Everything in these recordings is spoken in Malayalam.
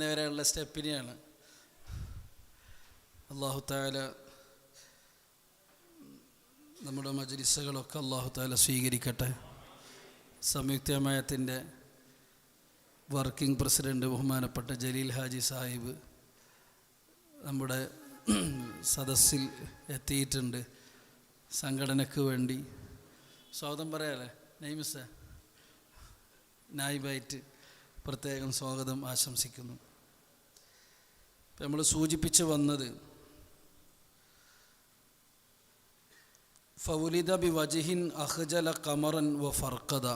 വരെയുള്ള സ്റ്റെപ്പിനെയാണ്. അല്ലാഹു തആല നമ്മുടെ മജ്‌ലിസുകളൊക്കെ അല്ലാഹു തആല സ്വീകരിക്കട്ടെ. സംയുക്ത ജമാഅത്തിൻ്റെ വർക്കിംഗ് പ്രസിഡൻറ്റ് ബഹുമാനപ്പെട്ട ജലീൽ ഹാജി സാഹിബ് നമ്മുടെ സദസ്സിൽ എത്തിയിട്ടുണ്ട്. സംഘടനയ്ക്ക് വേണ്ടി സ്വാഗതം പറയാല്ലേ നൈമിസ നായിബായിട്ട് പ്രത്യേകം സ്വാഗതം ആശംസിക്കുന്നു. ഇപ്പം നമ്മൾ സൂചിപ്പിച്ച് വന്നത് ഫൗലിദ ബി വജിഹിൻ അഖ്ജല ഖമറൻ വ ഫർഖദ,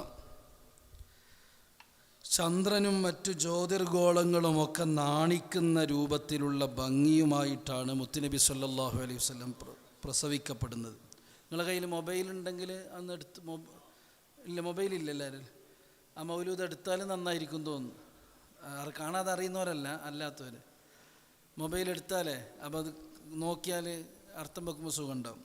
ചന്ദ്രനും മറ്റു ജ്യോതിർഗോളങ്ങളും ഒക്കെ നാണിക്കുന്ന രൂപത്തിലുള്ള ഭംഗിയുമായിട്ടാണ് മുത്തുനബി സല്ലല്ലാഹു അലൈഹി വസല്ലം പ്രസവിക്കപ്പെടുന്നത്. നിങ്ങളുടെ കയ്യിൽ മൊബൈലുണ്ടെങ്കിൽ അന്ന് എടുത്ത് ഇല്ല മൊബൈലില്ല എല്ലാവരും ആ മൗലൂദ് എടുത്താലും നന്നായിരിക്കും തോന്നുന്നു. കാണാതെ അറിയുന്നവരല്ല, അല്ലാത്തവർ മൊബൈൽ എടുത്താലേ അപ്പോൾ അത് നോക്കിയാൽ അർത്ഥം വെക്കുമ്പോൾ സുഖം ഉണ്ടാവും.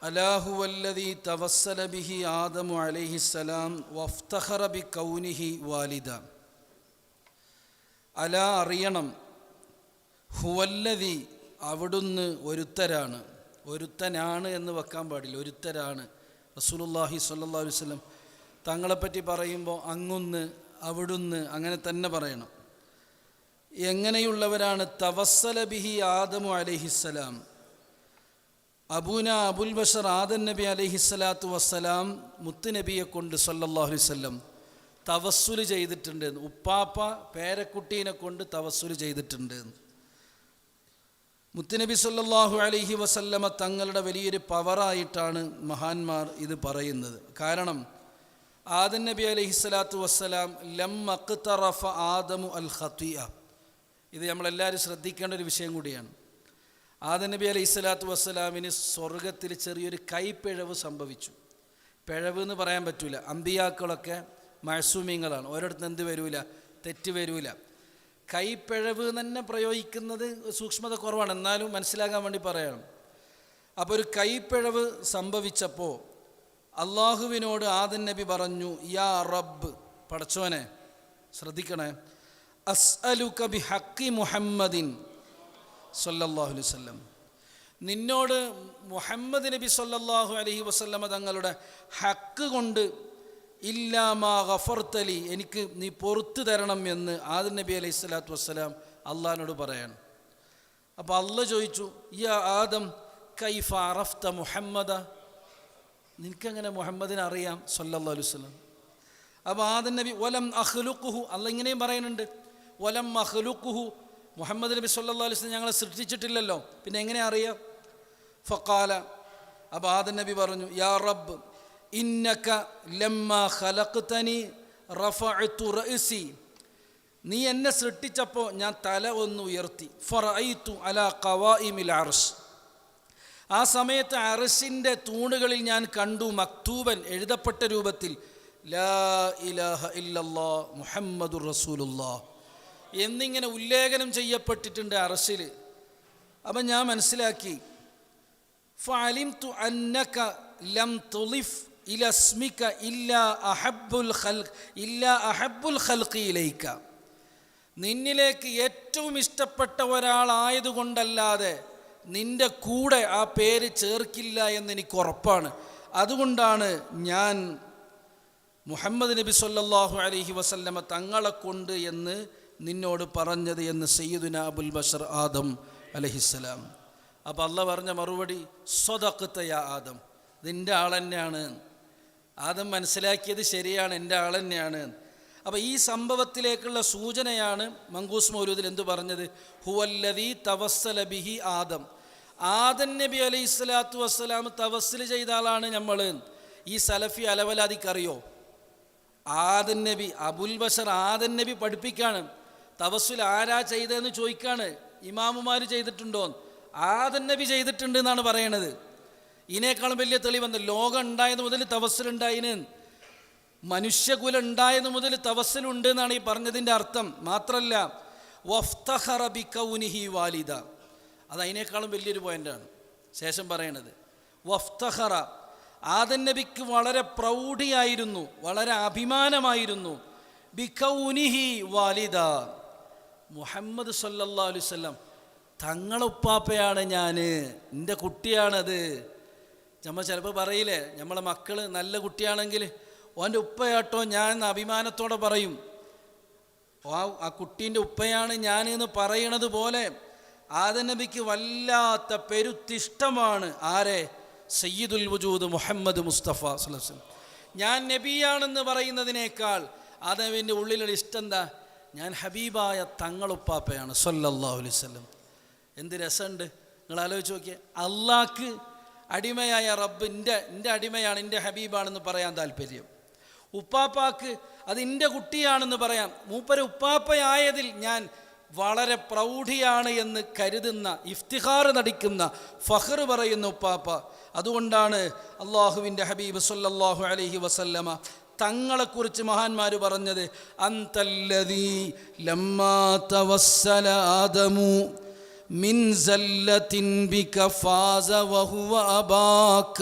അലാഹു വല്ലദീ തവസ്സല ബിഹി ആദമു അലൈഹിസ്സലാം വഫ്തഖറ ബി കൗനിഹി വാലിദ. അലാ അറിയണം, ഹുവല്ലദീ അവിടുന്ന് ഒരുത്തരാണ്, ഒരുത്തനാണ് എന്ന് വെക്കാൻ പാടില്ല, ഒരുത്തരാണ്. റസൂലുള്ളാഹി സ്വല്ലല്ലാഹു അലൈഹി വസല്ലം തങ്ങളെപ്പറ്റി പറയുമ്പോൾ അങ്ങുന്ന് അവിടുന്ന് അങ്ങനെ തന്നെ പറയണം. എങ്ങനെയുള്ളവരാണ്? തവസ്സല ബിഹി ആദമു അലൈഹിസ്സലാം, അബൂന അബുൽ ബഷർ ആദം നബി അലൈഹിസ്സലാത്തു വസ്സലാം മുത്തുനബിയെ കൊണ്ട് സല്ലല്ലാഹു അലൈഹി വസല്ലം തവസ്സുൽ ചെയ്തിട്ടുണ്ട്. ഉപ്പാപ്പ പേരക്കുട്ടീനെ കൊണ്ട് തവസ്സുൽ ചെയ്തിട്ടുണ്ട്. മുത്തുനബി സല്ലല്ലാഹു അലൈഹി വസല്ലമ തങ്ങളുടെ വലിയൊരു പവറായിട്ടാണ് മഹാന്മാർ ഇത് പറയുന്നത്. കാരണം ആദം നബി അലൈഹിസ്സലാത്തു വസ്സലാം ലം അഖ്തറഫ ആദമു അൽ ഖതിഅ, ഇത് നമ്മളെല്ലാവരും ശ്രദ്ധിക്കേണ്ട ഒരു വിഷയം കൂടിയാണ്. ആദം നബി അലൈഹിസ്സലാത്തു വസ്സലാമിന് സ്വർഗത്തിൽ ചെറിയൊരു കൈപ്പിഴവ് സംഭവിച്ചു. പിഴവ് എന്ന് പറയാൻ പറ്റൂല, അമ്പിയാക്കളൊക്കെ മഅ്സൂമീങ്ങളാണ്, ഓരോരുത്തരും എന്ത് വരൂല, തെറ്റ് വരൂല. കൈപ്പിഴവ് തന്നെ പ്രയോഗിക്കുന്നത് സൂക്ഷ്മത കുറവാണ്, എന്നാലും മനസ്സിലാക്കാൻ വേണ്ടി പറയണം. അപ്പോൾ ഒരു കൈപ്പിഴവ് സംഭവിച്ചപ്പോൾ അള്ളാഹുവിനോട് ആദം നബി പറഞ്ഞു, യാ റബ്ബ്, പടച്ചോനെ ശ്രദ്ധിക്കണേ, അസ്അലുക ബി ഹഖി മുഹമ്മദിൻ സല്ലല്ലാഹു അലൈഹി വസല്ലം, നിന്നോട് മുഹമ്മദ് നബി സല്ലല്ലാഹു അലൈഹി വസല്ലമ തങ്ങളുടെ ഹക്ക് കൊണ്ട് ഇല്ലാ മാ ഗഫർതലി, എനിക്ക് നീ പൊറുത്തു തരണം എന്ന് ആദം നബി അലൈഹി സ്വലാത്തു വസ്സലാം അള്ളാഹിനോട് പറയാണ്. അപ്പോൾ അള്ളാഹ് ചോദിച്ചു, യാ ആദം കൈഫ അറഫ്ത മുഹമ്മദ, നിനക്കെങ്ങനെ മുഹമ്മദിനെ അറിയാം സല്ലല്ലാഹു അലൈഹി വസല്ലം. അപ്പോൾ ആദം നബി വലം അഖ്ലുഖുഹു, അള്ളാഹ് ഇങ്ങനെയും പറയുന്നുണ്ട്, വലം അഖ്ലുഖുഹു, മുഹമ്മദ് നബി സല്ലല്ലാഹു അലൈഹി വസല്ലം ഞങ്ങളെ സൃഷ്ടിച്ചിട്ടില്ലല്ലോ, പിന്നെ എങ്ങനെ അറിയാം? ഫഖാല, അപ്പോൾ ആദം നബി പറഞ്ഞു, യാ റബ്ബ് ഇന്നക ലമ്മാ ഖലഖ്തനി റഫഅതു റഅസി, നീ എന്നെ സൃഷ്ടിച്ചപ്പോൾ ഞാൻ തല ഒന്ന് ഉയർത്തി, ഫറഅയ്തു അലാ ഖവായിമിൽ അർശ്, ആ സമയത്ത് അർശിൻ്റെ തൂണുകളിൽ ഞാൻ കണ്ടു മക്തൂബൻ, എഴുതപ്പെട്ട രൂപത്തിൽ, ലാ ഇലാഹ ഇല്ലല്ലാഹ് മുഹമ്മദുർ റസൂലുള്ളാഹ് എന്നിങ്ങനെ ഉല്ലേഖനം ചെയ്യപ്പെട്ടിട്ടുണ്ട് അർശിൽ. അപ്പം ഞാൻ മനസ്സിലാക്കി, ഫഅലിംതു അന്നക ലം തുളിഫ് ഇലാ ഇസ്മിക ഇല്ലാ അഹബ്ബുൽ ഖൽഖി ഇലൈക, നിന്നിലേക്ക് ഏറ്റവും ഇഷ്ടപ്പെട്ട ഒരാളായതുകൊണ്ടല്ലാതെ നിൻ്റെ കൂടെ ആ പേര് ചേർക്കില്ല എന്നെനിക്ക് ഉറപ്പാണ്. അതുകൊണ്ടാണ് ഞാൻ മുഹമ്മദ് നബി സല്ലല്ലാഹു അലൈഹി വസല്ലമ തങ്ങളെ കൊണ്ട് എന്ന് നിന്നോട് പറഞ്ഞത് എന്ന് സയ്യിദുന അബുൽ ബഷർ ആദം അലൈഹിസ്സലാം. അപ്പോൾ അള്ളാഹ് പറഞ്ഞ മറുപടി, സ്വദഖ്ത യാ ആദം, നിൻ്റെ ആൾ തന്നെയാണ്. ആദം മനസ്സിലാക്കിയത് ശരിയാണ്, എൻ്റെ ആൾ തന്നെയാണ്. അപ്പോൾ ഈ സംഭവത്തിലേക്കുള്ള സൂചനയാണ് മങ്കൂസ് മൗലൂദിൽ എന്തു പറഞ്ഞത്, ഹുവല്ലദീ തവസ്സല ബിഹി ആദം, ആദം നബി അലൈഹി സ്വലാത്തു വസ്സലാം തവസ്സിൽ ചെയ്ത ആളാണ് നമ്മൾ. ഈ സലഫി അലവലാദിക്കറിയോ? ആദം നബി, അബുൽ ബഷർ ആദം നബി പഠിപ്പിക്കാണ്, തവസ്സുൽ ആരാ ചെയ്തതെന്ന് ചോദിക്കാണ്, ഇമാമുമാർ ചെയ്തിട്ടുണ്ടോ? ആദം നബി ചെയ്തിട്ടുണ്ട് എന്നാണ് പറയണത്. ഇതിനേക്കാളും വലിയ തെളിവെന്ന്, ലോകം ഉണ്ടായത് മുതൽ തവസ്സുലുണ്ടായിന്, മനുഷ്യകുലം ഉണ്ടായത് മുതൽ തവസ്സുലുണ്ട് എന്നാണ് ഈ പറഞ്ഞതിൻ്റെ അർത്ഥം. മാത്രല്ല വഫ്തഖറ ബി കൗനിഹി വാലിദ, അത് അതിനേക്കാളും വലിയൊരു പോയിൻ്റാണ് ശേഷം പറയണത്. വഫ്തഖറ, ആദം നബിക്ക് വളരെ പ്രൗഢിയായിരുന്നു, വളരെ അഭിമാനമായിരുന്നു. ബികൗനിഹി വാലിദ. മുഹമ്മദ് സല്ലല്ലാഹു അലൈഹി വസല്ലം തങ്ങളുപ്പാപ്പയാണ് ഞാൻ, എൻ്റെ കുട്ടിയാണത്. നമ്മൾ ചിലപ്പോൾ പറയില്ലേ, നമ്മളെ മക്കൾ നല്ല കുട്ടിയാണെങ്കിൽ ഓൻ്റെ ഉപ്പയാട്ടോ ഞാൻ എന്ന് അഭിമാനത്തോടെ പറയും. ആ കുട്ടീൻ്റെ ഉപ്പയാണ് ഞാൻ എന്ന് പറയണത് പോലെ ആദം നബിക്ക് വല്ലാത്ത പെരുത്തിഷ്ടമാണ് ആരെ? സയ്യിദുൽ വജൂദ് മുഹമ്മദ് മുസ്തഫ സ്വല്ലല്ലാഹു അലൈഹി വസല്ലം. ഞാൻ നബിയാണെന്ന് പറയുന്നതിനേക്കാൾ ആദമിൻ്റെ ഉള്ളിലുള്ള ഇഷ്ടം എന്താ? ഞാൻ ഹബീബായ തങ്ങളുപ്പാപ്പയാണ് സ്വല്ലല്ലാഹു അലൈഹി വസല്ലം. എന്ത് രസമുണ്ട്, നിങ്ങൾ ആലോചിച്ച് നോക്കിയേ. അള്ളാഹ്ക്ക് അടിമയായ റബ്ബ് എൻ്റെ അടിമയാണ്, എൻ്റെ ഹബീബാണെന്ന് പറയാൻ താല്പര്യം. ഉപ്പാപ്പാക്ക് അത് എൻ്റെ കുട്ടിയാണെന്ന് പറയാം. മൂപ്പര് ഉപ്പാപ്പയായതിൽ ഞാൻ വളരെ പ്രൗഢിയാണ് എന്ന് കരുതുന്ന, ഇഫ്തിഖാർ നടിക്കുന്ന, ഫഖർ പറയുന്ന ഉപ്പാപ്പ. അതുകൊണ്ടാണ് അള്ളാഹുവിൻ്റെ ഹബീബ് സല്ലല്ലാഹു അലൈഹി വസല്ലമ തങ്ങളെക്കുറിച്ച് മഹാന്മാർ പറഞ്ഞത്, അന്തല്ലദീ ലമ്മാ തവസ്സല ആദമു മിൻ സല്ലത്തിൻ ബിക ഫാസ വഹുവ അബാക.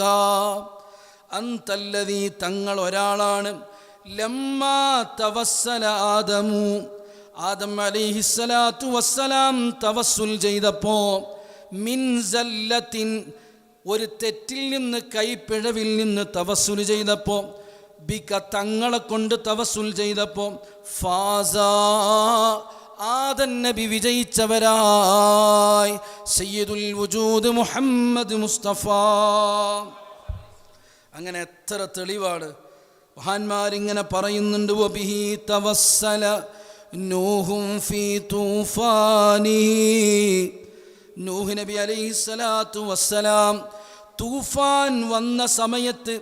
അന്തല്ലദീ തങ്ങൾ ഒരാളാണ്, ലമ്മാ തവസ്സല ആദമു ആദം അലൈഹിസ്സലാത്തു വസ്സലാം തവസ്സുൽ ചെയ്തപ്പോ, മിൻ സല്ലത്തിൻ ഒരു തെറ്റിൽ നിന്ന്, കൈപ്പിഴവിൽ നിന്ന് തവസ്സുൽ ചെയ്തപ്പോൾ, ബിക തങ്ങളെ കൊണ്ട് തവസ്സുൽ ചെയ്തപ്പോൾ, ഫാസ ആദം നബി വിജയിച്ചവരായി. സയ്യിദുൽ വജൂദ് മുഹമ്മദ് മുസ്തഫ. അങ്ങനെ എത്ര തെളിവാണ്. മഹാന്മാരിങ്ങനെ പറയുന്നുണ്ട്, വബിഹി തവസ്സല നൂഹും ഫീ തൂഫാനിഹി. നൂഹ് നബി അലൈഹിസ്സലാത്തു വസ്സലാം തൂഫാൻ വന്ന സമയത്ത്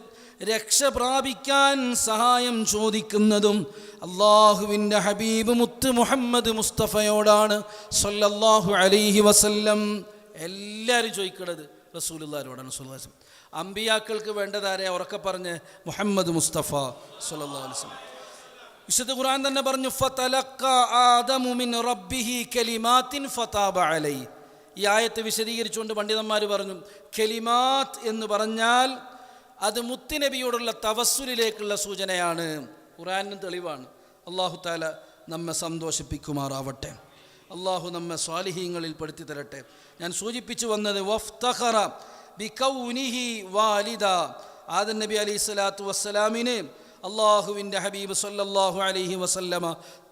രക്ഷ പ്രാപിക്കാൻ സഹായം ചോദിക്കുന്നതും അള്ളാഹുവിൻ്റെ ഹബീബ് മുത്ത് മുഹമ്മദ് മുസ്തഫയോടാണ് സല്ലല്ലാഹു അലൈഹി വസല്ലം. എല്ലാവരും ചോദിക്കുന്നത് റസൂലുള്ളാഹിയോടാണ് സല്ലല്ലാഹു അലൈഹി വസല്ലം. അമ്പിയാക്കൾക്ക് വേണ്ടതാരെ ഉറക്കെ പറഞ്ഞ് മുഹമ്മദ് മുസ്തഫ സല്ലല്ലാഹു അലൈഹി വസല്ലം. വിശുദ്ധ ഖുർആൻ തന്നെ പറഞ്ഞു, ഫതലഖ ആദമു മിൻ റബ്ബിഹി കലിമാത്തിൻ ഫതാബ അലൈഹി. ഈ ആയത്ത് വിശദീകരിച്ചുകൊണ്ട് പണ്ഡിതന്മാർ പറഞ്ഞു, കലിമാത്ത് എന്ന് പറഞ്ഞാൽ അത് മുത്തുനബിയോടുള്ള തവസ്സുലിലേക്കുള്ള സൂചനയാണ്. ഖുർആനും തെളിവാണ്. അല്ലാഹു തആല നമ്മെ സന്തോഷിപ്പിക്കുമാറാവട്ടെ. അല്ലാഹു നമ്മെ സ്വാലിഹീങ്ങളിൽ പെടുത്തി തരട്ടെ. ഞാൻ സൂചിപ്പിച്ചു വന്നത് വഫ്തഖറ ബികൗനിഹി വാലിദ. ആദം നബി അലൈഹിസ്സലാത്തു വസ്സലാമിന് അള്ളാഹുവിൻ്റെ ഹബീബ് സല്ലല്ലാഹു അലൈഹി വസല്ലമ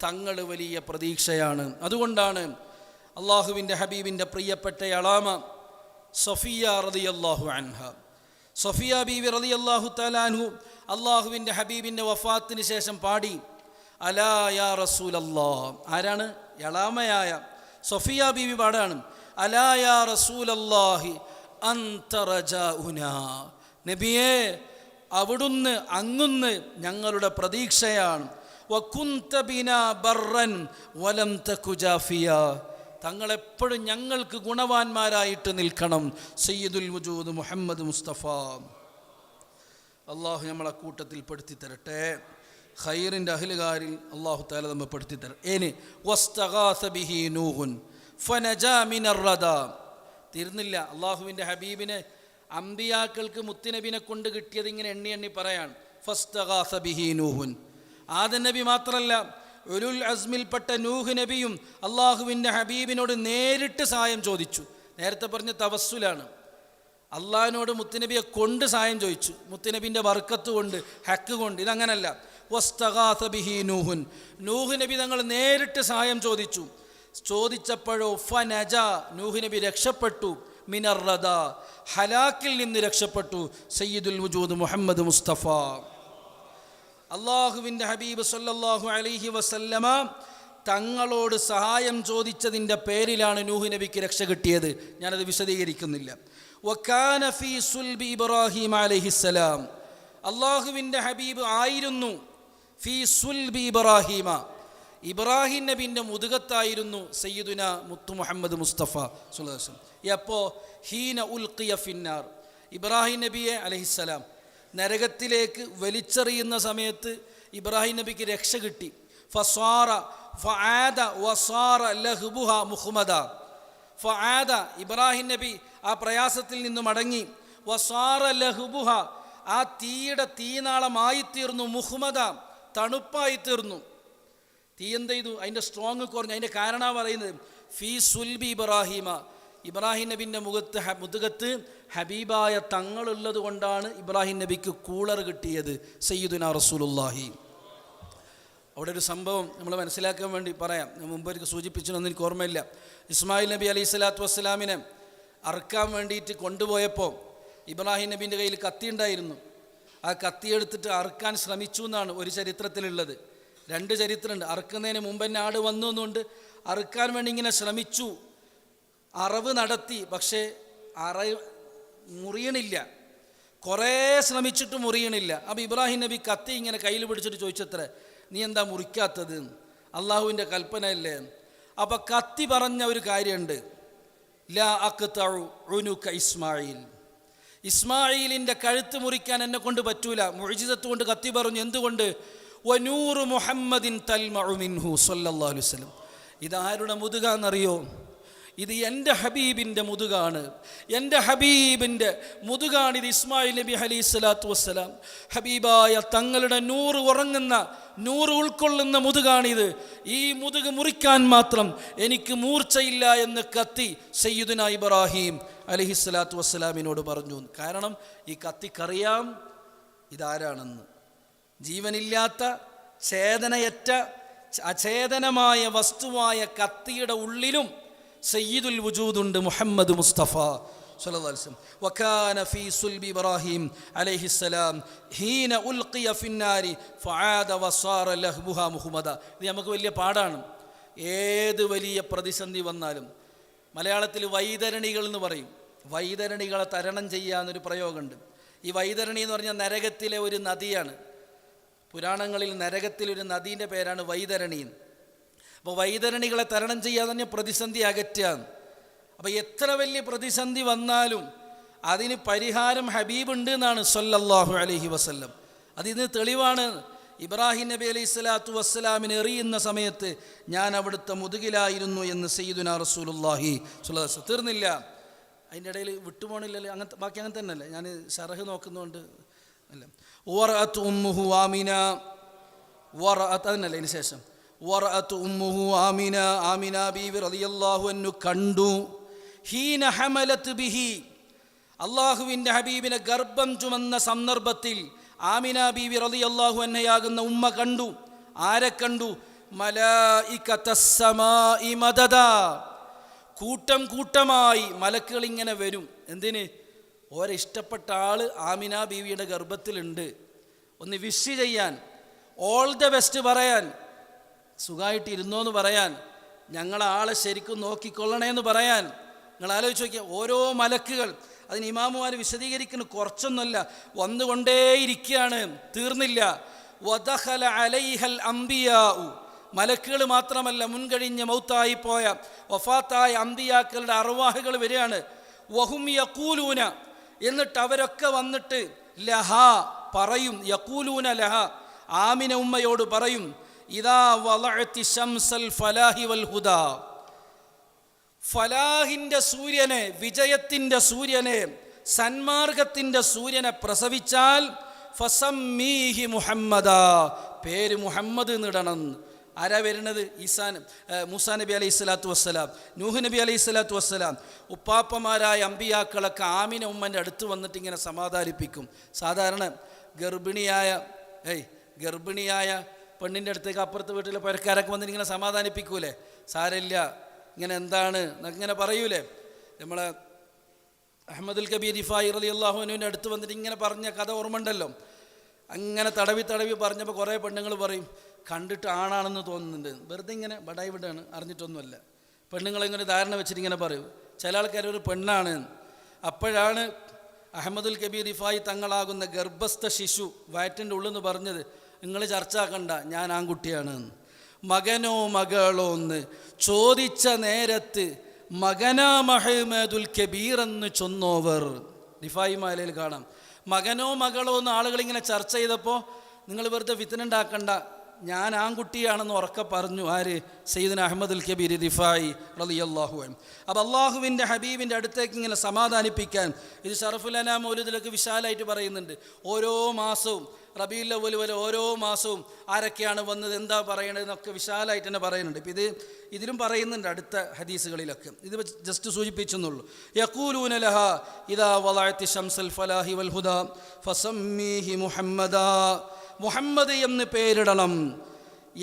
തങ്ങൾ വലിയ പ്രതീക്ഷയാണ്. അതുകൊണ്ടാണ് അള്ളാഹുവിൻ്റെ ഹബീബിൻ്റെ പ്രിയപ്പെട്ട അളാമ സഫിയ റളിയല്ലാഹു അൻഹ, സഫിയ ബീവി റളിയല്ലാഹു തആല അൻഹു അള്ളാഹുവിൻ്റെ ഹബീബിൻ്റെ വഫാത്തിന് ശേഷം പാടി, അലാ യാ റസൂലല്ലാഹ്. ആരാണ്? അളാമയായ സഫിയ ബീവി പാടാണ്, അലാ യാ റസൂലല്ലാഹി അൻത റജാഉനാ. നബിയേ, അവിടുന്ന് അങ്ങുന്ന് ഞങ്ങളുടെ പ്രതീക്ഷയാണ്. വകുന്ത ബിനാ ബർറൻ വലം തകു ജാഫിയ. തങ്ങളെപ്പോഴും ഞങ്ങൾക്ക് ഗുണവാന്മാരായിട്ട് നിൽക്കണം. സയ്യിദുൽ വജൂദ് മുഹമ്മദ് മുസ്തഫ. അള്ളാഹു നമ്മളെ കൂട്ടത്തിൽ പെടുത്തി തരട്ടെ. ഖൈറിൻ്റെ അഹ്ലുകാരിൽ അള്ളാഹു തആല നമ്മെ പെടുത്തി തരട്ടെ. ഇനി വസ്തഗാസ ബിഹി നൂഹുൻ ഫനജാ മിനർ റദാ. തീർന്നില്ല. അള്ളാഹുവിൻ്റെ ഹബീബിനെ അമ്പിയാക്കൾക്ക് മുത്തുനബിനെ കൊണ്ട് കിട്ടിയത് ഇങ്ങനെ എണ്ണി എണ്ണി പറയാണ്. ഫസ്തഗാസ ബിഹി നൂഹുൻ. ആദം നബി മാത്രമല്ല, ഉലുൽ അസ്മിൽപ്പെട്ട നൂഹ് നബിയും അള്ളാഹുവിൻ്റെ ഹബീബിനോട് നേരിട്ട് സഹായം ചോദിച്ചു. നേരത്തെ പറഞ്ഞ തവസ്സുലാണ്. അള്ളാഹിനോട് മുത്തുനബിയെ കൊണ്ട് സഹായം ചോദിച്ചു, മുത്തുനബിൻ്റെ ബർക്കത്ത് കൊണ്ട്, ഹക്ക് കൊണ്ട്. ഇതങ്ങനല്ല. വസ്തഗാസ ബിഹി നൂഹുൻ. നൂഹ് നബി തങ്ങൾ നേരിട്ട് സഹായം ചോദിച്ചു. ചോദിച്ചപ്പോഴോ ഫനജ, നൂഹ് നബി രക്ഷപ്പെട്ടു. മിനർ റദാ, ഹലാക്കിൽ നിന്ന് രക്ഷപ്പെട്ടു. സയ്യിദുൽ വജൂദ് മുഹമ്മദ് മുസ്തഫ. അള്ളാഹുവിൻ്റെ ഹബീബ് സല്ലല്ലാഹു അലൈഹി വസല്ലമ തങ്ങളോട് സഹായം ചോദിച്ചതിൻ്റെ പേരിലാണ് നൂഹ് നബിക്ക് രക്ഷ കിട്ടിയത്. ഞാനത് വിശദീകരിക്കുന്നില്ല. വകാന ഫീ സുൽബി ഇബ്രാഹിം അലൈഹിസ്സലാം. അള്ളാഹുവിൻ്റെ ഹബീബ് ആയിരുന്നു ഫീ സുൽബി ഇബ്രാഹിമ, ഇബ്രാഹിം നബിൻ്റെ മുതുകത്തായിരുന്നു സയ്യിദുന മുത്തു മുഹമ്മദ് മുസ്തഫ സ്വല്ലല്ലാഹു അലൈഹി വസല്ലം. എപ്പോൾ? ഹീന ഉൽഖിയ ഫിന്നാർ. ഇബ്രാഹിം നബിയെ അലൈഹിസ്സലാം നരകത്തിലേക്ക് വലിച്ചെറിയുന്ന സമയത്ത് ഇബ്രാഹിം നബിക്ക് രക്ഷ കിട്ടി. ഫസാറ ഫആദ വസാറ ലഹ്ബുഹ മുഹ്മദ. ഫആദ, ഇബ്രാഹിം നബി ആ പ്രയാസത്തിൽ നിന്ന് മടങ്ങി. വസാറ ലഹ്ബുഹ, ആ തീയുടെ തീനാളമായി തീർന്നു. മുഹ്മദ, തണുപ്പായി തീർന്നു. തീ എന്ത് ചെയ്തു? അതിൻ്റെ സ്ട്രോങ് കുറഞ്ഞു. അതിൻ്റെ കാരണം പറയുന്നത് ഫീ സുൽബി ഇബ്രാഹിമ, ഇബ്രാഹിം നബിൻ്റെ മുതുകത്ത് ഹബീബായ തങ്ങളുള്ളത് കൊണ്ടാണ് ഇബ്രാഹിം നബിക്ക് കൂളർ കിട്ടിയത്. സയ്യിദുനാ റസൂലുള്ളാഹി. അവിടെ ഒരു സംഭവം നമ്മൾ മനസ്സിലാക്കാൻ വേണ്ടി പറയാം. മുമ്പ് എനിക്ക് സൂചിപ്പിച്ചതൊന്നും എനിക്ക് ഓർമ്മയില്ല. ഇസ്മായിൽ നബി അലൈഹി സ്വലാത്തു വസ്സലാമിനെ അറുക്കാൻ വേണ്ടിയിട്ട് കൊണ്ടുപോയപ്പോൾ ഇബ്രാഹിം നബീൻ്റെ കയ്യിൽ കത്തി ഉണ്ടായിരുന്നു. ആ കത്തിയെടുത്തിട്ട് അറുക്കാൻ ശ്രമിച്ചു എന്നാണ് ഒരു ചരിത്രത്തിലുള്ളത്. രണ്ട് ചരിത്രമുണ്ട്. അറുക്കുന്നതിന് മുമ്പ് തന്നെ ആട് വന്നു എന്നുകൊണ്ട് അറുക്കാൻ വേണ്ടി ഇങ്ങനെ ശ്രമിച്ചു, അറവ് നടത്തി, പക്ഷേ മുറിയണില്ല. കുറേ ശ്രമിച്ചിട്ട് മുറിയണില്ല. അപ്പോൾ ഇബ്രാഹിം നബി കത്തി ഇങ്ങനെ കയ്യിൽ പിടിച്ചിട്ട് ചോദിച്ചത്രേ, നീ എന്താ മുറിക്കാത്തത്? അള്ളാഹുവിൻ്റെ കൽപ്പനയല്ലേ? അപ്പോൾ കത്തി പറഞ്ഞ ഒരു കാര്യമുണ്ട്, ലാ അഖ്തഉ ഉനുക ഇസ്മായിൽ, ഇസ്മായിലിൻ്റെ കഴുത്ത് മുറിക്കാൻ എന്നെ കൊണ്ട് പറ്റൂല. മുഅ്ജിസത്ത് കൊണ്ട് കത്തി പറഞ്ഞു. എന്തുകൊണ്ട്? വനൂറു മുഹമ്മദിൻ തൽമഉ മിൻഹു സ്വല്ലല്ലാഹു അലൈഹി വസല്ലം. ഇതാരുടെ മുതുകാന്നറിയോ? ഇത് എൻ്റെ ഹബീബിൻ്റെ മുതുകാണ്. എൻ്റെ ഹബീബിൻ്റെ മുതുകാണിത്. ഇസ്മായിൽ നബി അലൈഹി സ്വലാത്തു വസ്സലാം ഹബീബായ തങ്ങളുടെ നൂറ് ഉറങ്ങുന്ന, നൂറ് ഉൾക്കൊള്ളുന്ന മുതുകാണിത്. ഈ മുതുക് മുറിക്കാൻ മാത്രം എനിക്ക് മൂർച്ചയില്ല എന്ന് കത്തി സയ്യിദുനാ ഇബ്രാഹിം അലൈഹി സ്വലാത്തു വസ്സലാമിനോട് പറഞ്ഞു. കാരണം ഈ കത്തിക്കറിയാം ഇതാരാണെന്ന്. ജീവനില്ലാത്ത, ചേതനയറ്റ, അചേതനമായ വസ്തുവായ കത്തിയുടെ ഉള്ളിലും സയ്യിദുൽ വജൂദുണ്ട്, മുഹമ്മദ് മുസ്തഫ സ്വല്ലല്ലാഹു അലൈഹി വസല്ലം. വകാന ഫീ സുൽബി ഇബ്രാഹിം അലൈഹിസ്സലാം ഹീന ഉൽഖിയ ഫിന്നാരി ഫആദ വസാറ ലഹ്ബുഹാ മുഹമ്മദ. ഇത് നമുക്ക് വലിയ പാടാണ്. ഏത് വലിയ പ്രതിസന്ധി വന്നാലും, മലയാളത്തിൽ വൈതരണികൾ എന്ന് പറയും. വൈതരണികളെ തരണം ചെയ്യാന്നൊരു പ്രയോഗമുണ്ട്. ഈ വൈതരണി എന്ന് പറഞ്ഞാൽ നരകത്തിലെ ഒരു നദിയാണ്. പുരാണങ്ങളിൽ നരകത്തിലൊരു നദീൻ്റെ പേരാണ് വൈതരണി. അപ്പോൾ വൈതരണികളെ തരണം ചെയ്യാതെ തന്നെ പ്രതിസന്ധി അകറ്റുക. അപ്പോൾ എത്ര വലിയ പ്രതിസന്ധി വന്നാലും അതിന് പരിഹാരം ഹബീബുണ്ട് എന്നാണ് സ്വല്ലല്ലാഹു അലൈഹി വസല്ലം. അതിന് തെളിവാണ് ഇബ്രാഹിം നബി അലൈഹി സ്വലാത്തു വസ്സലാമിനെ എറിയുന്ന സമയത്ത് ഞാൻ അവിടുത്തെ മുതുകിലായിരുന്നു എന്ന് സയ്യിദുനാ റസൂലുള്ളാഹി സ്വല്ലല്ലാഹു അലൈഹി വസല്ലം. തീർന്നില്ല, അതിൻ്റെ ഇടയിൽ വിട്ടുപോകണില്ലല്ലോ. അങ്ങനത്തെ ബാക്കി അങ്ങനെ തന്നെയല്ലേ, ഞാൻ ഷറഹ് നോക്കുന്നതുകൊണ്ട് അല്ല. വറഅത്ത് ഉമ്മുഹു ആമിന, വറഅത്ത് അതിനല്ലേ അതിന് ശേഷം വറഅത്ത് ഉമ്മുഹു ആമിന, ആമിന ബീവി റളിയല്ലാഹു അൻഹു കണ്ടു. ഹീന ഹമലത്ത് ബിഹി, അള്ളാഹുവിൻ്റെ ഹബീബിനെ ഗർഭം ചുമന്ന സന്ദർഭത്തിൽ ആമിന ബീവി റളിയല്ലാഹു അൻഹയാകുന്ന ഉമ്മ കണ്ടു. ആരെ കണ്ടു? മലായികത്തസ് സമാഇ മദദ, കൂട്ടം കൂട്ടമായി മലക്കുകൾ ഇങ്ങനെ വരും. എന്തിന്? ഓരെ ഇഷ്ടപ്പെട്ട ആൾ ആമിന ബീവിയുടെ ഗർഭത്തിലുണ്ട്. ഒന്ന് വിഷ് ചെയ്യാൻ, ഓൾ ദ ബെസ്റ്റ് പറയാൻ, സുഖമായിട്ടിരുന്നോന്ന് പറയാൻ, ഞങ്ങളെ ആളെ ശരിക്കും നോക്കിക്കൊള്ളണേന്ന് പറയാൻ. നിങ്ങൾ ആലോചിച്ച് നോക്കിയാൽ ഓരോ മലക്കുകൾ, അതിന് ഇമാമുമാർ വിശദീകരിക്കുന്ന കുറച്ചൊന്നുമല്ല, വന്നുകൊണ്ടേയിരിക്കുകയാണ്, തീർന്നില്ല. വദഖല അലൈഹൽ അംബിയാഉ, മലക്കുകൾ മാത്രമല്ല, മുൻകഴിഞ്ഞ മൗത്തായി പോയ വഫാത്തായ അംബിയാക്കളുടെ അർവാഹുകൾ വരികയാണ്. വഹും യഖൂലൂന, എന്നിട്ട് അവരൊക്കെ വന്നിട്ട് ലഹ പറയും, യഖൂലൂന ലഹ, ആമിന ഉമ്മയോട് പറയും, ഇദാ വളഅതി ശംസൽ ഫലാഹി വൽ ഹുദാ, ഫലാഹിൻ്റെ സൂര്യനെ, വിജയത്തിൻ്റെ സൂര്യനെ, സന്മാർഗത്തിൻ്റെ സൂര്യനെ പ്രസവിച്ചാൽ ഫസമ്മീഹി മുഹമ്മദ, പേര് മുഹമ്മദ് എന്നിടണം. ആരാ വരുന്നത്? മൂസാ നബി അലൈഹി സ്വലാത്തു വസ്സലാം, നൂഹ് നബി അലൈഹി സ്വലാത്തു വസ്സലാം, ഉപ്പാപ്പമാരായ അമ്പിയാക്കളൊക്കെ ആമിന ഉമ്മൻ്റെ അടുത്ത് വന്നിട്ട് ഇങ്ങനെ സമാധാനിപ്പിക്കും. സാധാരണ ഗർഭിണിയായ പെണ്ണിൻ്റെ അടുത്തേക്ക് അപ്പുറത്തെ വീട്ടിലെ പുരക്കാരൊക്കെ വന്നിട്ട് ഇങ്ങനെ സമാധാനിപ്പിക്കൂലേ, സാരമില്ല, ഇങ്ങനെ എന്താണ് ഇങ്ങനെ പറയൂലേ. നമ്മളെ അഹ്മദുൽ കബീർ റിഫായി റളിയല്ലാഹു അൻഹുവിൻ്റെ അടുത്ത് വന്നിട്ട് ഇങ്ങനെ പറഞ്ഞ കഥ ഓർമ്മയുണ്ടല്ലോ. അങ്ങനെ തടവി പറഞ്ഞപ്പോൾ കുറേ പെണ്ണുങ്ങൾ പറയും, കണ്ടിട്ട് ആണാണെന്ന് തോന്നുന്നുണ്ട്, വെറുതെ ഇങ്ങനെ ബടായി വിടാണ്, അറിഞ്ഞിട്ടൊന്നുമല്ല. പെണ്ണുങ്ങളിങ്ങനെ ധാരണ വെച്ചിട്ട് ഇങ്ങനെ പറയും. ചില ആൾക്കാർ ഒരു പെണ്ണാണ്. അപ്പോഴാണ് അഹ്മദുൽ കബീർ റിഫായി തങ്ങളാകുന്ന ഗർഭസ്ഥ ശിശു വയറ്റിൻ്റെ ഉള്ളിൽ നിന്ന് പറഞ്ഞത്, നിങ്ങൾ ചർച്ചയാക്കണ്ട, ഞാൻ ആൺകുട്ടിയാണ്. മകനോ മകളോ എന്ന് ചോദിച്ച നേരത്ത് മകനാ മഹ്മദുൽ കബീർ എന്ന് ചൊന്നോവർ. റിഫായി മാലയിൽ കാണാം. മകനോ മകളോ എന്ന് ആളുകളിങ്ങനെ ചർച്ച ചെയ്തപ്പോൾ നിങ്ങൾ വെറുതെ ഫിത്നയുണ്ടാക്കണ്ട, ഞാൻ ആൺകുട്ടിയാണെന്ന് ഉറക്കെ പറഞ്ഞു. ആര്? സയ്യിദുനാ അഹ്മദുൽ കബീർ റിഫായി റളിയല്ലാഹു അൻഹു. അപ്പോൾ അള്ളാഹുവിൻ്റെ ഹബീബിൻ്റെ അടുത്തേക്ക് ഇങ്ങനെ സമാധാനിപ്പിക്കാൻ, ഇത് ഷറഫുൽ അനാം മൗലിദിലൊക്കെ വിശാലമായിട്ട് പറയുന്നുണ്ട്. ഓരോ മാസവും റബീഉൽ അവ്വൽ വരെ ഓരോ മാസവും ആരൊക്കെയാണ് വന്നത്, എന്താ പറയണതെന്നൊക്കെ വിശാലമായിട്ട് തന്നെ പറയുന്നുണ്ട്. ഇപ്പം ഇതിലും പറയുന്നുണ്ട് അടുത്ത ഹദീസുകളിലൊക്കെ. ഇത് ജസ്റ്റ് സൂചിപ്പിച്ചെന്നുള്ളൂ. യഖൂലൂന ലഹാ ഇദാ വളഅതി ശംസുൽ ഫലാഹി വൽ ഹുദാ ഫസമ്മീഹി മുഹമ്മദാ, മുഹമ്മദ് എന്ന് പേരിടണം.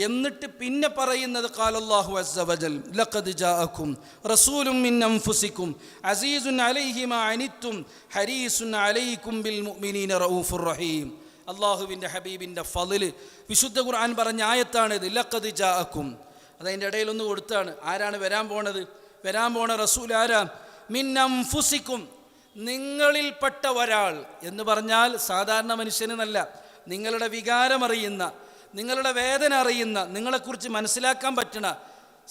എന്നിട്ട് പിന്നെ പറയുന്നത് ഖാലല്ലാഹു അസ്സ വജൽ ലഖദ് ജാഅക്കും റസൂലുൻ മിൻ അൻഫുസിക്കും അസീസുൻ അലൈഹി മാ അനിത്തും ഹരീസുൻ അലൈക്കും ബിൽ മുഅ്മിനീന റഊഫുർ റഹീം. അള്ളാഹുവിൻ്റെ ഹബീബിൻ്റെ ഫളില് വിശുദ്ധ ഖുർആൻ പറഞ്ഞ ആയത്താണിത്. ലഖദ് ജാഅക്കും, അതതിൻ്റെ ഇടയിലൊന്ന് കൊടുത്താണ്. ആരാണ് വരാൻ പോണത്? വരാൻ പോണ റസൂൽ ആരാ? മിൻ അൻഫുസിക്കും, നിങ്ങളിൽപ്പെട്ട ഒരാൾ എന്ന് പറഞ്ഞാൽ സാധാരണ മനുഷ്യനെന്നല്ല, നിങ്ങളുടെ വികാരമറിയുന്ന, നിങ്ങളുടെ വേദന അറിയുന്ന, നിങ്ങളെക്കുറിച്ച് മനസ്സിലാക്കാൻ പറ്റണ.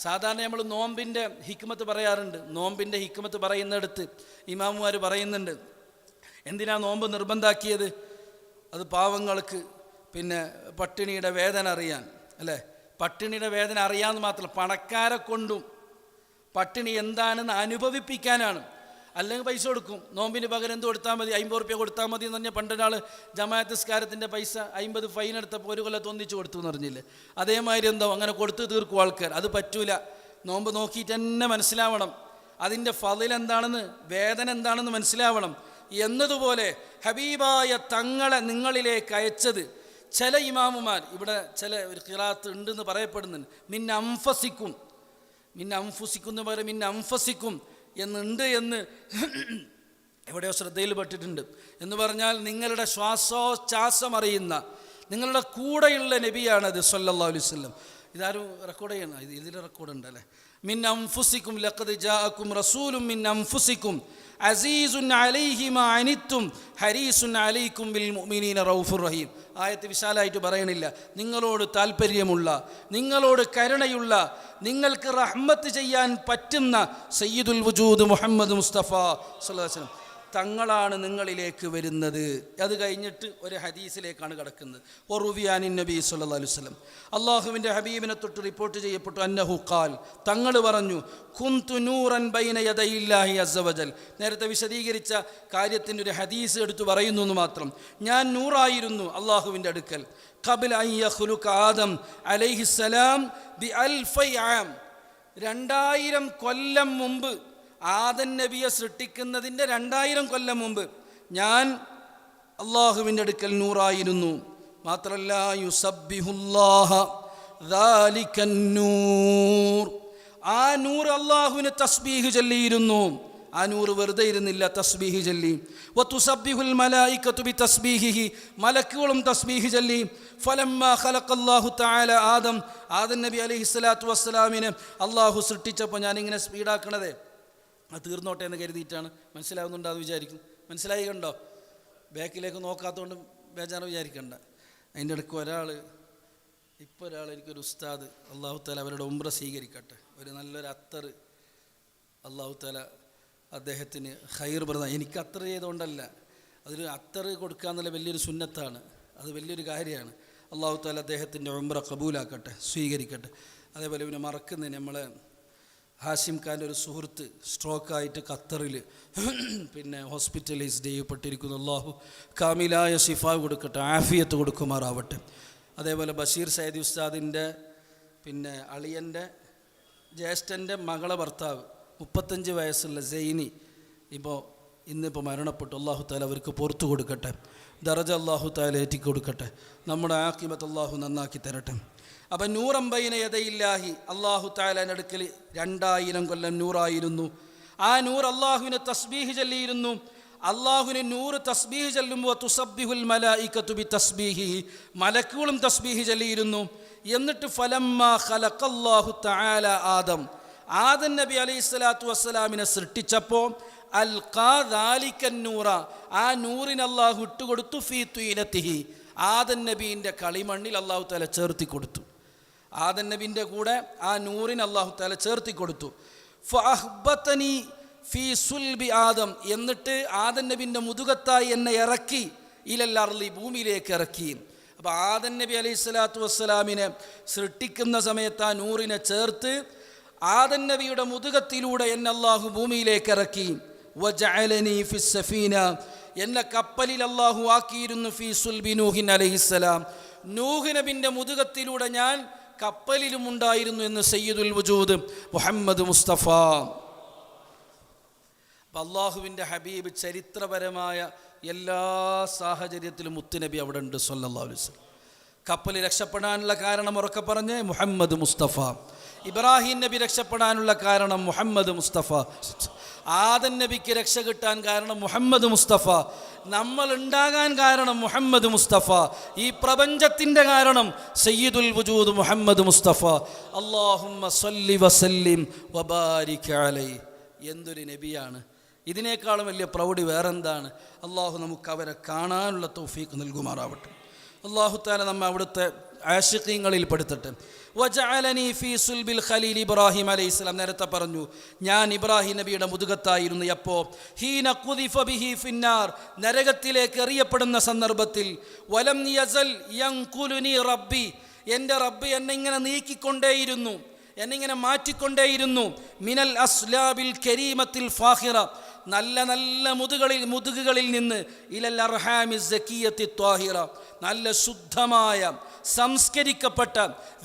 സാധാരണ നമ്മൾ നോമ്പിൻ്റെ ഹിക്മത്ത് പറയാറുണ്ട്. നോമ്പിൻ്റെ ഹിക്മത്ത് പറയുന്നിടത്ത് ഇമാമുമാർ പറയുന്നുണ്ട്, എന്തിനാ നോമ്പ് നിർബന്ധാക്കിയത്? അത് പാവങ്ങൾക്ക് പിന്നെ പട്ടിണിയുടെ വേദന അറിയാൻ, അല്ലേ? പട്ടിണിയുടെ വേദന അറിയാമെന്ന് മാത്രമല്ല, പണക്കാരെ കൊണ്ടും പട്ടിണി എന്താണെന്ന് അനുഭവിപ്പിക്കാനാണ്. അല്ലെങ്കിൽ പൈസ കൊടുക്കും, നോമ്പിന് പകരം എന്ത് കൊടുത്താൽ മതി, 50 റുപ്യ കൊടുത്താൽ മതി എന്ന് പറഞ്ഞാൽ പണ്ടൊരാൾ ജമാഅത്ത് നിസ്കാരത്തിൻ്റെ പൈസ 50 ഫൈൻ എടുത്തപ്പോൾ ഒരു കൊല്ലത്ത് ഒന്നിച്ച് കൊടുത്തു എന്ന് പറഞ്ഞില്ലേ? അതേമാതിരി എന്തോ അങ്ങനെ കൊടുത്ത് തീർക്കും ആൾക്കാർ. അത് പറ്റൂല. നോമ്പ് നോക്കിയിട്ട് തന്നെ മനസ്സിലാവണം, അതിൻ്റെ ഫളിൽ എന്താണെന്ന്, വേദന എന്താണെന്ന് മനസ്സിലാവണം. എന്നതുപോലെ ഹബീബായ തങ്ങളെ നിങ്ങളിലേക്ക് അയച്ചത് ചില ഇമാമുമാർ, ഇവിടെ ചില ഒരു ഖിറാത്ത് ഉണ്ടെന്ന് പറയപ്പെടുന്നുണ്ട്. മിൻ അൻഫസിക്കും എന്ന് പറയും, മിൻ അൻഫസിക്കും എന്നുണ്ട് എന്ന് എവിടെയോ ശ്രദ്ധയിൽപ്പെട്ടിട്ടുണ്ട്. എന്ന് പറഞ്ഞാൽ നിങ്ങളുടെ ശ്വാസോച്ഛ്വാസം അറിയുന്ന, നിങ്ങളുടെ കൂടെയുള്ള നബിയാണത് സല്ലല്ലാഹു അലൈഹി വസല്ലം. ഇതാരും റെക്കോർഡ് ചെയ്യണം, ഇതിൽ റെക്കോർഡുണ്ട് അല്ലേ? മിൻ അൻഫുസിക്കും ലഖദ് ജാഅക്കും റസൂലുൻ മിൻ അൻഫുസിക്കും അസീസുൻ അലൈഹി മാ അനിത്തും ഹരീസുൻ അലൈക്കും ബിൽ മുഅ്മിനീന റഊഫുർ റഹീം. ആയത്ത് വിശാലമായിട്ട് പറയണില്ല. നിങ്ങളോട് താല്പര്യമുള്ള, നിങ്ങളോട് കരുണയുള്ള, നിങ്ങൾക്ക് റഹ്മത്ത് ചെയ്യാൻ പറ്റുന്ന സയ്യിദുൽ വജൂദ് മുഹമ്മദ് മുസ്തഫ സ്വല്ലല്ലാഹു അലൈഹി വസല്ലം തങ്ങളാണ് നിങ്ങളിലേക്ക് വരുന്നത്. അത് കഴിഞ്ഞിട്ട് ഒരു ഹദീസിലേക്കാണ് കിടക്കുന്നത്. ഒറുവിയാനിൻ നബി സല്ലല്ലാഹു അലൈഹി വസല്ലം, അള്ളാഹുവിൻ്റെ ഹബീബിനെ തൊട്ട് റിപ്പോർട്ട് ചെയ്യപ്പെട്ടു, അന്നഹു ഖാൽ, തങ്ങൾ പറഞ്ഞു, കുന്തു നൂറൻ ബൈന യദയില്ലാഹി അസ്സ വജൽ. നേരത്തെ വിശദീകരിച്ച കാര്യത്തിൻ്റെ ഒരു ഹദീസ് എടുത്തു പറയുന്നു എന്ന് മാത്രം. ഞാൻ നൂറായിരുന്നു അള്ളാഹുവിൻ്റെ അടുക്കൽ. ഖബ്ല അൻ യഖ്ലുക ആദം അലൈഹിസ്സലാം ബി അൽഫി ആം, 2000 കൊല്ലം മുമ്പ്, ആദം നബിയെ സൃഷ്ടിക്കുന്നതിൻ്റെ 2000 കൊല്ലം മുമ്പ് ഞാൻ അള്ളാഹുവിൻ്റെ അടുക്കൽ നൂറായിരുന്നു. മാത്രല്ല യുസബ്ബിഹുല്ലാഹ ദാലികൻ നൂർ, ആ നൂർ അള്ളാഹുവിന് തസ്ബീഹ് ചൊല്ലിയിരുന്നു. ആ നൂർ വെറുതെ ഇരുന്നില്ല, തസ്ബീഹ് ചൊല്ലി. വതുസബ്ബിഹുൽ മലായികതു ബി തസ്ബീഹിഹി, മലക്കുകളും തസ്ബീഹ് ചൊല്ലി. ഫലമ്മാ ഖലഖല്ലാഹു തആല ആദം, ആദം നബി അലൈഹിസ്സലാത്തു വസ്സലാമിനെ അള്ളാഹു സൃഷ്ടിച്ചപ്പോൾ, ഞാനിങ്ങനെ സ്പീഡാക്കണതേ അത് തീർന്നോട്ടെ എന്ന് കരുതിയിട്ടാണ്. മനസ്സിലാവുന്നുണ്ടാന്ന് വിചാരിക്കും. മനസ്സിലായി കണ്ടോ? ബാക്കിലേക്ക് നോക്കാത്തതുകൊണ്ട് ബേജാറ് വിചാരിക്കണ്ട. അതിൻ്റെ ഇടയ്ക്ക് ഒരാൾ എനിക്കൊരു ഉസ്താദ്, അള്ളാഹു താല അവരുടെ ഉംറ സ്വീകരിക്കട്ടെ, ഒരു നല്ലൊരു അത്തർ അള്ളാഹു താല അദ്ദേഹത്തിന് ഖൈർ പ്രദാനം. എനിക്ക് അത്തർ ചെയ്തുകൊണ്ടല്ല, അതൊരു അത്തർ കൊടുക്കുക എന്നുള്ള വലിയൊരു സുന്നത്താണ്, അത് വലിയൊരു കാര്യമാണ്. അള്ളാഹു താല അദ്ദേഹത്തിൻ്റെ ഉംറ കബൂലാക്കട്ടെ, സ്വീകരിക്കട്ടെ. അതേപോലെ പിന്നെ മറക്കുന്നതിന് നമ്മളെ ഹാഷിം ഖാൻ്റെ ഒരു സുഹൃത്ത് സ്ട്രോക്കായിട്ട് ഖത്തറിൽ പിന്നെ ഹോസ്പിറ്റലൈസ്ഡ് ചെയ്യപ്പെട്ടിരിക്കുന്നു. അള്ളാഹു കാമിലായ ഷിഫ കൊടുക്കട്ടെ, ആഫിയത്ത് കൊടുക്കുമാറാവട്ടെ. അതേപോലെ ബഷീർ സയ്യിദി ഉസ്താദിൻ്റെ പിന്നെ അളിയൻ്റെ ജ്യേഷ്ഠൻ്റെ മകളെ ഭർത്താവ് 35 വയസ്സുള്ള സൈനി ഇന്നിപ്പോൾ മരണപ്പെട്ടു. അള്ളാഹു താല അവർക്ക് പുറത്തു കൊടുക്കട്ടെ, ദറജ അള്ളാഹു താല ഏറ്റി കൊടുക്കട്ടെ, നമ്മുടെ ആഖിബത്ത് അള്ളാഹു നന്നാക്കി തരട്ടെ. അപ്പം നൂറമ്പൈന യദയില്ലാഹി, അള്ളാഹു താലാൻ്റെ അടുക്കൽ 2000 കൊല്ലം നൂറായിരുന്നു. ആ നൂർ അള്ളാഹുവിനെ തസ്ബീഹ് ചൊല്ലിയിരുന്നു. അള്ളാഹുവിന് നൂറ് തസ്ബീഹ് ചൊല്ലുമ്പോൾ തുസബ്ബിഹുൽ മലായികതു ബി തസ്ബീഹിഹി, മലക്കുകളും തസ്ബീഹ് ചൊല്ലിയിരുന്നു. എന്നിട്ട് ഫലമ്മാ ഖലഖല്ലാഹു തആല ആദം, ആദം നബി അലൈഹിസ്സലാത്തു വസ്സലാമിനെ സൃഷ്ടിച്ചപ്പോൾ അൽഖാ ദാലികൻ നൂറ, ആ നൂറിന് അള്ളാഹു ഇട്ടുകൊടുത്തു. ഫീ തുയിലത്തിഹി, ആദം നബീൻ്റെ കളിമണ്ണിൽ അള്ളാഹു തആല ചേർത്തി കൊടുത്തു. ആദം നബീൻ്റെ കൂടെ ആ നൂറിന് അള്ളാഹു തആല ചേർത്തി കൊടുത്തു. ഫഅഹ്ബതനി ഫീ സുൽബി ആദം, എന്നിട്ട് ആദം നബിൻ്റെ മുതുകത്തായി എന്നെ ഇറക്കി. ഇലൽ അർളി, ഭൂമിയിലേക്ക് ഇറക്കി. അപ്പോൾ ആദം നബി അലൈഹിസ്സലാത്തു വസ്സലാമിനെ സൃഷ്ടിക്കുന്ന സമയത്ത് ആ നൂറിനെ ചേർത്ത് ആദം നബിയുടെ മുതുകത്തിലൂടെ എന്നെ അള്ളാഹു ഭൂമിയിലേക്ക് ഇറക്കി. വജഅലനി ഫിസ്സഫീന, എന്നെ കപ്പലിൽ അല്ലാഹു ആക്കിയിരുന്നു ഫീ സുൽബി നൂഹിൻ അലൈഹിസ്സലാം, നൂഹ് നബിൻ്റെ മുതുകത്തിലൂടെ ഞാൻ കപ്പലിലും ഉണ്ടായിരുന്നു എന്ന് സയ്യിദുൽ വജൂദ് മുഹമ്മദ് മുസ്തഫ. അള്ളാഹുവിൻ്റെ ഹബീബ് ചരിത്രപരമായ എല്ലാ സാഹചര്യത്തിലും മുത്തുനബി അവിടെ ഉണ്ട് സല്ലല്ലാഹു അലൈഹി വസല്ലം. കപ്പൽ രക്ഷപ്പെടാനുള്ള കാരണം ഉറക്കെ പറഞ്ഞ് മുഹമ്മദ് മുസ്തഫ. ഇബ്രാഹിം നബി രക്ഷപ്പെടാനുള്ള കാരണം മുഹമ്മദ് മുസ്തഫ. ആദം നബിക്ക് രക്ഷ കിട്ടാൻ കാരണം മുഹമ്മദ് മുസ്തഫ. നമ്മൾ ഉണ്ടാകാൻ കാരണം മുഹമ്മദ് മുസ്തഫ. ഈ പ്രപഞ്ചത്തിൻ്റെ കാരണം സയ്യിദുൽ വജൂദ് മുഹമ്മദ് മുസ്തഫ. അല്ലാഹുമ്മ സല്ലി വസല്ലിം വബാരിക് അലൈഹി. എന്തൊരു നബിയാണ്! ഇതിനേക്കാളും വലിയ പ്രൗഢി വേറെന്താണ്? അള്ളാഹു നമുക്ക് അവരെ കാണാനുള്ള തൗഫീഖ് നൽകുമാറാവട്ടെ. അള്ളാഹു തആല നമ്മെ അവിടുത്തെ ആശിഖീങ്ങളിൽ പെടുത്തട്ടെ. വജഅലനി ഫീ സുൽബിൽ ഖലീൽ ഇബ്രാഹിം അലൈഹിസ്സലാം. നേരത്തെ പറഞ്ഞു ഞാൻ ഇബ്രാഹിം നബിയുടെ മുതുകത്തായിരുന്നു. എപ്പോൾ? ഹീന ഖുദിഫ ബിഹി ഫിന്നാർ, നരകത്തിലേക്ക് എറിയപ്പെടുന്ന സന്ദർഭത്തിൽ. വലം യസൽ യൻകുലുനി റബ്ബി, എൻ്റെ റബ്ബ് എന്നെ ഇങ്ങനെ നീക്കിക്കൊണ്ടേയിരുന്നു, എന്നിങ്ങനെ മാറ്റിക്കൊണ്ടേയിരുന്നു. മിനൽ അസ്ലാബിൽ കരീമത്തിൽ ഫാഹിറ, നല്ല നല്ല മുതുകുകളിൽ നിന്ന് ഇലൽ അർഹാമി സക്കിയത്തി ത്വാഹിറ, നല്ല ശുദ്ധമായ സംസ്കരിക്കപ്പെട്ട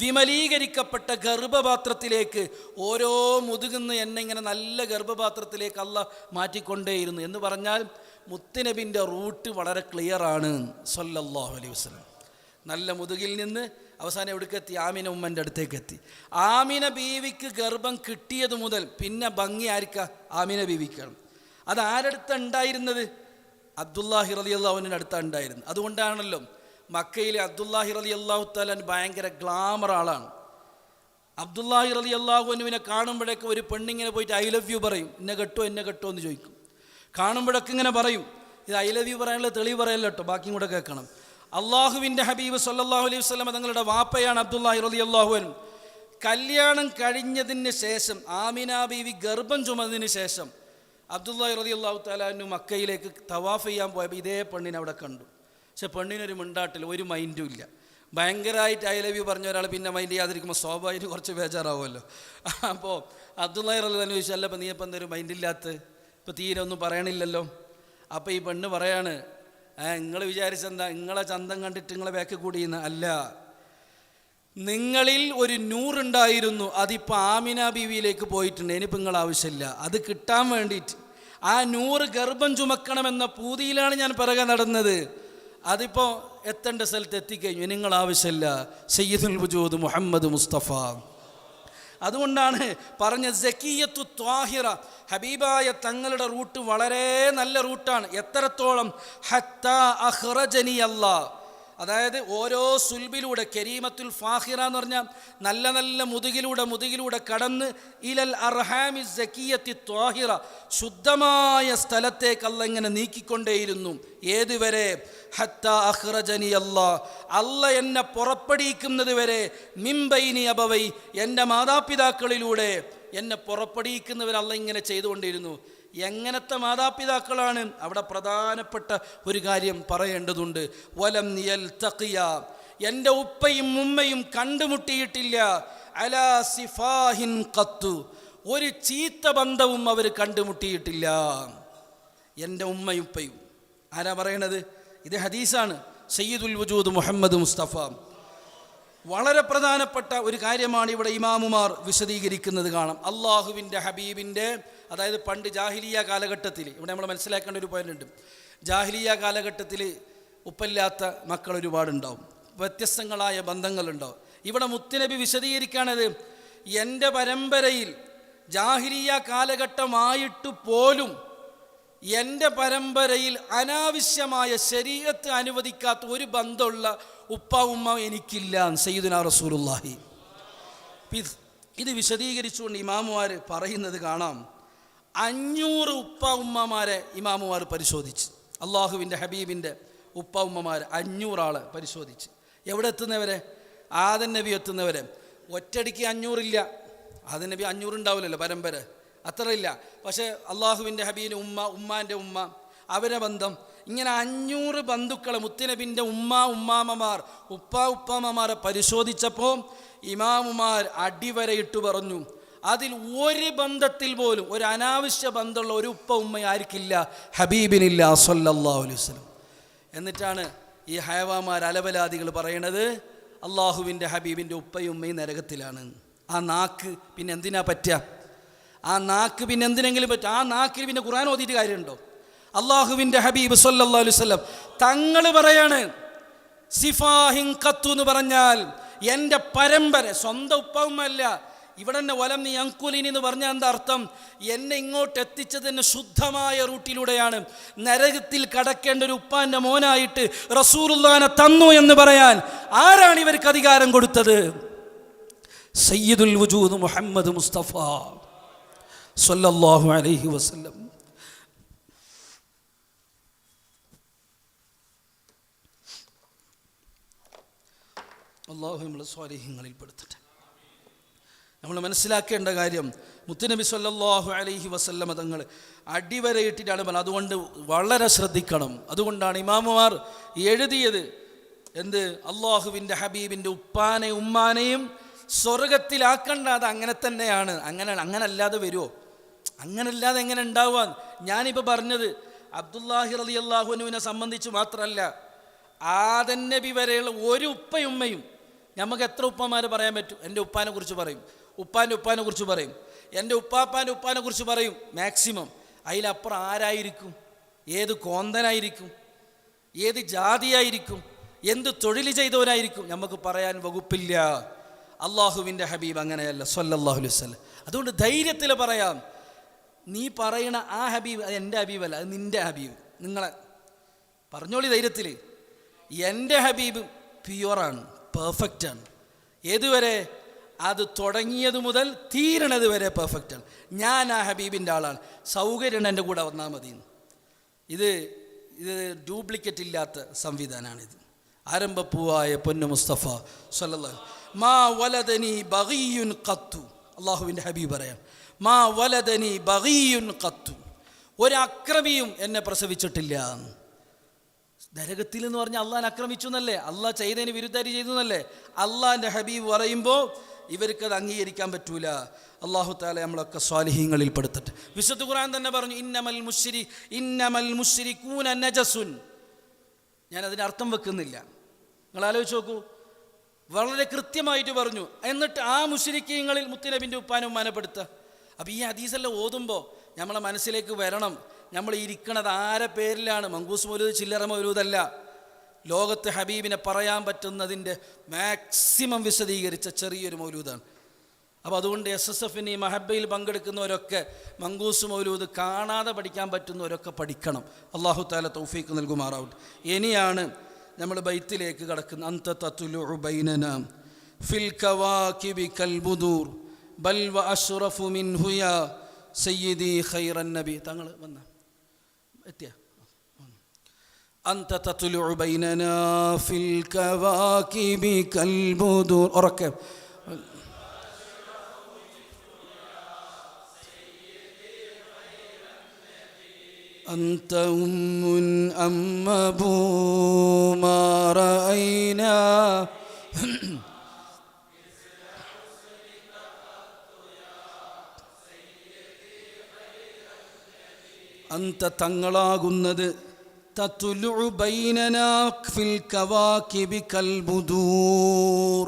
വിമലീകരിക്കപ്പെട്ട ഗർഭപാത്രത്തിലേക്ക് ഓരോ മുതുകുന്ന് എന്നെ ഇങ്ങനെ നല്ല ഗർഭപാത്രത്തിലേക്ക് അല്ലാഹ് മാറ്റിക്കൊണ്ടേയിരുന്നു. എന്ന് പറഞ്ഞാൽ മുത്തുനബിൻ്റെ റൂട്ട് വളരെ ക്ലിയറാണ് സല്ലല്ലാഹു അലൈഹി വസല്ലം. നല്ല മുതുകിൽ നിന്ന് അവസാനം എവിടേക്കെത്തി? ആമിന ഉമ്മൻ്റെ അടുത്തേക്ക് എത്തി. ആമിന ബീവിക്ക് ഗർഭം കിട്ടിയത് മുതൽ പിന്നെ ഭംഗി ആർക്കാ? ആമിന ബീവിക്കാണ്. അത് ആരടുത്താണ് ഉണ്ടായിരുന്നത്? അബ്ദുല്ലാഹി റളിയല്ലാഹു അൻഹുവിൻ്റെ അടുത്താണ് ഉണ്ടായിരുന്നത്. അതുകൊണ്ടാണല്ലോ മക്കയിലെ അബ്ദുല്ലാഹി റളിയല്ലാഹു തആല ഭയങ്കര ഗ്ലാമർ ആളാണ്. അബ്ദുല്ലാഹി റളിയല്ലാഹു അൻഹുവിനെ കാണുമ്പോഴേക്ക് ഒരു പെണ്ണിങ്ങനെ പോയിട്ട് ഐ ലവ് യു പറയും. എന്നെ കെട്ടോ എന്ന് ചോദിക്കും. കാണുമ്പോഴൊക്കെ ഇങ്ങനെ പറയും. ഇത് ഐ ലവ് യു പറയാനുള്ള തെളിവ് പറയല്ലോ കേട്ടോ, ബാക്കിയും കൂടെ കേൾക്കണം. അള്ളാഹുവിൻ്റെ ഹബീബ് സല്ലല്ലാഹു അലൈഹി വസല്ലം തങ്ങളുടെ വാപ്പയാണ് അബ്ദുല്ലാഹി റളിയല്ലാഹു അൻഹു. കല്യാണം കഴിഞ്ഞതിന് ശേഷം, ആമിന ബീവി ഗർഭം ചുമന്നതിന് ശേഷം അബ്ദുല്ലാഹി റളിയല്ലാഹു തആല അൻഹു മക്കയിലേക്ക് തവാഫ് ചെയ്യാൻ പോയപ്പോൾ ഇതേ പെണ്ണിനെ അവിടെ കണ്ടു. പക്ഷെ പെണ്ണിനൊരു മിണ്ടാട്ടില്ല, ഒരു മൈൻഡും ഇല്ല. ഭയങ്കരമായിട്ട് ഐ ലവ് യു പറഞ്ഞ ഒരാൾ പിന്നെ മൈൻഡ് ചെയ്യാതിരിക്കുമ്പോൾ സ്വാഭാവികം കുറച്ച് ബേജാറാവുമല്ലോ. അപ്പോൾ അബ്ദുല്ലാഹി റളിയല്ലാഹു അൻഹു ചോദിച്ചു, അല്ല ഇപ്പം നീ ഇപ്പം എന്തൊരു മൈൻഡില്ലാത്ത, ഇപ്പം തീരെ ഒന്നും പറയണില്ലല്ലോ. അപ്പോൾ ഈ പെണ്ണ് പറയാണ്, നിങ്ങൾ വിചാരിച്ചെന്താ നിങ്ങളെ ചന്തം കണ്ടിട്ട് നിങ്ങളെ ബാക്ക് കൂടിയെന്ന്? അല്ല, നിങ്ങളിൽ ഒരു നൂറുണ്ടായിരുന്നു, അതിപ്പോൾ ആമിന ബീവിയിലേക്ക് പോയിട്ടുണ്ട്. ഇനിയിപ്പോൾ നിങ്ങൾ ആവശ്യമില്ല. അത് കിട്ടാൻ വേണ്ടിയിട്ട് ആ നൂറ് ഗർഭം ചുമക്കണമെന്ന പൂതിയിലാണ് ഞാൻ പിറകെ നടന്നത്. അതിപ്പോൾ എത്തേണ്ട സ്ഥലത്ത് എത്തിക്കഴിഞ്ഞു. നിങ്ങൾ ആവശ്യമില്ല. സയ്യിദുൽ വജൂദ് മുഹമ്മദ് മുസ്തഫ. അതുകൊണ്ടാണ് പറഞ്ഞ സക്കിയത്തു ത്വാഹിറ, ഹബീബായ തങ്ങളുടെ റൂട്ട് വളരെ നല്ല റൂട്ടാണ്. എത്രത്തോളം? ഹത്താ അഖ്റജനി അല്ലാഹ്, അതായത് ഓരോ സുൽബിലൂടെ കരീമത്തുൽ ഫാഹിറ എന്ന് പറഞ്ഞാൽ നല്ല നല്ല മുതുകിലൂടെ കടന്ന് ഇലൽ അർഹാമി സക്കിയത്തി ത്വാഹിറ, ശുദ്ധമായ സ്ഥലത്തേക്ക് അല്ലാഹ് ഇങ്ങനെ നീക്കിക്കൊണ്ടേയിരുന്നു. ഏതുവരെ? ഹത്താ അഖ്റജനി അല്ലാഹ്, അല്ലാഹ് എന്നെ പുറപ്പെടുവിക്കുന്നത് വരെ. മിംബൈനി അബവൈ, എൻ്റെ മാതാപിതാക്കളിലൂടെ എന്നെ പുറപ്പെടുവിക്കുന്നവർ അല്ലാഹ് ഇങ്ങനെ ചെയ്തുകൊണ്ടിരുന്നു. എങ്ങനത്തെ മാതാപിതാക്കളാണ്? അവിടെ പ്രധാനപ്പെട്ട ഒരു കാര്യം പറയേണ്ടതുണ്ട്. വലം യൽതഖിയ, എൻ്റെ ഉപ്പയും ഉമ്മയും കണ്ടുമുട്ടിയിട്ടില്ല. അലാ സിഫാഹിൻ ഖത്തു, ഒരു ചീത്ത ബന്ധവും അവർ കണ്ടുമുട്ടിയിട്ടില്ല. എൻ്റെ ഉമ്മയും ഉപ്പയും. ആരാ പറയണത്? ഇത് ഹദീസാണ്. സയ്യിദുൽ വജൂദ് മുഹമ്മദ് മുസ്തഫ. വളരെ പ്രധാനപ്പെട്ട ഒരു കാര്യമാണ് ഇവിടെ ഇമാമുമാർ വിശദീകരിക്കുന്നത് കാണാം. അള്ളാഹുവിൻ്റെ ഹബീബിൻ്റെ, അതായത് പണ്ട് ജാഹിലിയ കാലഘട്ടത്തിൽ, ഇവിടെ നമ്മൾ മനസ്സിലാക്കേണ്ട ഒരു പോയിന്റ് ഉണ്ട്. ജാഹിലിയ കാലഘട്ടത്തിൽ ഉപ്പല്ലാത്ത മക്കൾ ഒരുപാടുണ്ടാവും, വ്യത്യസ്തങ്ങളായ ബന്ധങ്ങളുണ്ടാവും. ഇവിടെ മുത്തുനബി വിശദീകരിക്കുകയാണത്. എൻ്റെ പരമ്പരയിൽ ജാഹിലിയ കാലഘട്ടമായിട്ട് പോലും എൻ്റെ പരമ്പരയിൽ അനാവശ്യമായ ശരീഅത്ത് അനുവദിക്കാത്ത ഒരു ബന്ധമുള്ള ഉപ്പ ഉമ്മ എനിക്കില്ല. സയ്യിദുനാ റസൂലുള്ളാഹി. ഇത് വിശദീകരിച്ചുകൊണ്ട് ഇമാമുമാർ പറയുന്നത് കാണാം. 500 ഉപ്പ ഉമ്മമാരെ ഇമാമുമാർ പരിശോധിച്ച്, അള്ളാഹുവിൻ്റെ ഹബീബിൻ്റെ ഉപ്പ ഉമ്മമാർ 500 ആളെ പരിശോധിച്ച്. എവിടെ എത്തുന്നവരെ? ആദം നബി എത്തുന്നവരെ. ഒറ്റടിക്ക് 500 ഇല്ല. ആദം നബി 500 ഉണ്ടാവില്ലല്ലോ പരമ്പര, അത്ര ഇല്ല. പക്ഷേ അള്ളാഹുവിൻ്റെ ഹബീബിൻ്റെ ഉമ്മാൻ്റെ ഉമ്മ, അവരെ ബന്ധം, ഇങ്ങനെ 500 ബന്ധുക്കളെ മുത്തുനബിൻ്റെ ഉമ്മാമമാർ, ഉപ്പാമമാരെ പരിശോധിച്ചപ്പോൾ ഇമാമുമാർ അടിവരയിട്ട് പറഞ്ഞു, അതിൽ ഒരു ബന്ധത്തിൽ പോലും ഒരു അനാവശ്യ ബന്ധമുള്ള ഒരു ഉപ്പ ഉമ്മ ആർക്കില്ല? ഹബീബിനില്ല സ്വല്ലല്ലാഹു അലൈഹി വസല്ലം. എന്നിട്ടാണ് ഈ ഹയവാന്മാർ അലവലാദികൾ പറയണത് അള്ളാഹുവിൻ്റെ ഹബീബിൻ്റെ ഉപ്പയും ഉമ്മയും നരകത്തിലാണ്. ആ നാക്ക് പിന്നെ എന്തിനാ പറ്റുക? ആ നാക്ക് പിന്നെ എന്തിനെങ്കിലും പറ്റുക? ആ നാക്കിൽ പിന്നെ ഖുർആൻ ഓതിയിട്ട് കാര്യമുണ്ടോ? അള്ളാഹുവിൻ്റെ ഹബീബ് സ്വല്ലല്ലാഹു അലൈഹി വസല്ലം തങ്ങൾ പറയാണ്, സിഫാഹിൻ ഖത്തു എന്ന് പറഞ്ഞാൽ എൻ്റെ പരമ്പര, സ്വന്തം ഉപ്പവുമല്ല. ഇവിടെ തന്നെ വലം നീ അങ്കുലിനി എന്ന് പറഞ്ഞാൽ എന്താ അർത്ഥം? എന്നെ ഇങ്ങോട്ട് എത്തിച്ചത് തന്നെ ശുദ്ധമായ റൂട്ടിലൂടെയാണ്. നരകത്തിൽ കടക്കേണ്ട ഒരു ഉപ്പാൻ്റെ മോനായിട്ട് റസൂലുള്ളാഹിനെ തന്നു എന്ന് പറയാൻ ആരാണ് ഇവർക്ക് അധികാരം കൊടുത്തത്? സയ്യിദുൽ വജൂദ് മുഹമ്മദ് മുസ്തഫ സ്വല്ലല്ലാഹു അലൈഹി വസല്ലം. അല്ലാഹു നമ്മളെ സ്വാലിഹീങ്ങളിൽ പെടുത്തട്ടെ. നമ്മൾ മനസ്സിലാക്കേണ്ട കാര്യം, മുത്തുനബി സ്വല്ലല്ലാഹു അലൈഹി വസല്ലമ തങ്ങൾ അടിവരയിട്ടിട്ടാണ് പറഞ്ഞത്. അതുകൊണ്ട് വളരെ ശ്രദ്ധിക്കണം. അതുകൊണ്ടാണ് ഇമാമുമാർ എഴുതിയത് എന്ത്? അള്ളാഹുവിൻ്റെ ഹബീബിൻ്റെ ഉപ്പാനെയും ഉമ്മാനെയും സ്വർഗത്തിലാക്കണ്ട, അത് അങ്ങനെ തന്നെയാണ്. അങ്ങനല്ലാതെ വരുമോ? അങ്ങനല്ലാതെ എങ്ങനെ ഉണ്ടാവാൻ? ഞാനിപ്പോൾ പറഞ്ഞത് അബ്ദുല്ലാഹി റളിയല്ലാഹു അൻഹുവിനെ സംബന്ധിച്ച് മാത്രമല്ല, ആദം നബി വരെയുള്ള ഒരു ഉപ്പയുമ്മയും. നമുക്ക് എത്ര ഉപ്പമാർ പറയാൻ പറ്റും? എൻ്റെ ഉപ്പാനെ കുറിച്ച് പറയും, ഉപ്പാൻ്റെ ഉപ്പാനെ കുറിച്ച് പറയും, എൻ്റെ ഉപ്പാപ്പാൻ്റെ ഉപ്പാനെ കുറിച്ച് പറയും മാക്സിമം. അതിലപ്പുറം ആരായിരിക്കും? ഏത് കോന്തനായിരിക്കും? ഏത് ജാതിയായിരിക്കും? എന്ത് തൊഴിൽ ചെയ്തവരായിരിക്കും? നമുക്ക് പറയാൻ വകുപ്പില്ല. അള്ളാഹുവിൻ്റെ ഹബീബ് അങ്ങനെയല്ല സ്വല്ലല്ലാഹു അലൈഹി വസല്ലം. അതുകൊണ്ട് ധൈര്യത്തിൽ പറയാം, നീ പറയണ ആ ഹബീബ് അത് എൻ്റെ ഹബീബല്ല, അത് നിൻ്റെ ഹബീബ്. നിങ്ങളെ പറഞ്ഞോളി ധൈര്യത്തിൽ. എൻ്റെ ഹബീബ് പ്യുവറാണ്, പെർഫെക്റ്റാണ്. ഏതുവരെ? അത് തുടങ്ങിയത് മുതൽ തീരണത് വരെ പെർഫെക്റ്റാണ്. ഞാൻ ആ ഹബീബിൻ്റെ ആളാണ്. സൗകര്യം എൻ്റെ കൂടെ വന്നാൽ മതി. ഇത് ഡ്യൂപ്ലിക്കേറ്റ് ഇല്ലാത്ത സംവിധാനമാണിത്. ആരംഭപ്പൂവായ പൊന്നു മുസ്തഫ സ്വല്ലല്ലാഹു മാ വലദനി ബഗിയുൻ ഖത്തു. അള്ളാഹുവിൻ്റെ ഹബീബ് പറയാം, മാ വലദനി ബഗിയുൻ ഖത്തു. ഒരക്രമിയും എന്നെ പ്രസവിച്ചിട്ടില്ല. നരകത്തിൽ എന്ന് പറഞ്ഞാൽ അള്ളാഹിനെ ആക്രമിച്ചു എന്നല്ലേ? അള്ളാഹ് ചെയ്തതിന് വിരുദ്ധമായിട്ട് ചെയ്തു എന്നല്ലേ? അള്ളാഹിൻ്റെ ഹബീബ് പറയുമ്പോൾ ഇവർക്കത് അംഗീകരിക്കാൻ പറ്റൂല. അള്ളാഹു തആല നമ്മളൊക്കെ സ്വാലിഹീങ്ങളിൽ പെടുത്തട്ടെ. വിശുദ്ധ ഖുർആൻ തന്നെ പറഞ്ഞു, ഇന്നമൽ മുശ്രികൂന നജസുൻ. ഞാനതിന് അർത്ഥം വെക്കുന്നില്ല, നിങ്ങൾ ആലോചിച്ച് നോക്കൂ. വളരെ കൃത്യമായിട്ട് പറഞ്ഞു. എന്നിട്ട് ആ മുശ്രിക്കീങ്ങളിൽ മുത്തുനബിൻ്റെ ഉപ്പാനും ഉമ്മാനെപ്പെടുത്തുക. അപ്പോൾ ഈ ഹദീസെല്ലാം ഓതുമ്പോൾ നമ്മളെ മനസ്സിലേക്ക് വരണം, നമ്മൾ ഇരിക്കണത് ആരെ പേരിലാണ്? മങ്കൂസ് മൗലൂദ് ചില്ലറ മൗലൂദല്ല. ലോകത്ത് ഹബീബിനെ പറയാൻ പറ്റുന്നതിൻ്റെ മാക്സിമം വിശദീകരിച്ച ചെറിയൊരു മൗലൂദാണ്. അപ്പോൾ അതുകൊണ്ട് SSF ഈ മഹബയിൽ പങ്കെടുക്കുന്നവരൊക്കെ മങ്കൂസ് മൗലൂദ് കാണാതെ പഠിക്കാൻ പറ്റുന്നവരൊക്കെ പഠിക്കണം. അല്ലാഹു തആല തൗഫീഖ് നൽകുമാറാവട്ടെ. ഇനിയാണ് നമ്മൾ ബൈത്തിലേക്ക് കടക്കുന്നത്. അന്ത തത്ലുഉ ബൈനനാ ഫിൽ കവാകിബി കൽ ബുദൂർ ബൽ വ അശ്റഫു മിൻഹു യാ സയ്യിദി ഖൈറൻ നബി. തങ്ങൾ വന്ന എത്തിയ അന്ത തത്ലുഉ ബൈനനാ ഫിൽ കവാകിബി കൽ ബുദൂർ. ഉറക്കെ أنت أم أم أبو ما رأينا أنت തങ്ങളാകുന്നത് تطلع بيننا في الكواكب كالبدور.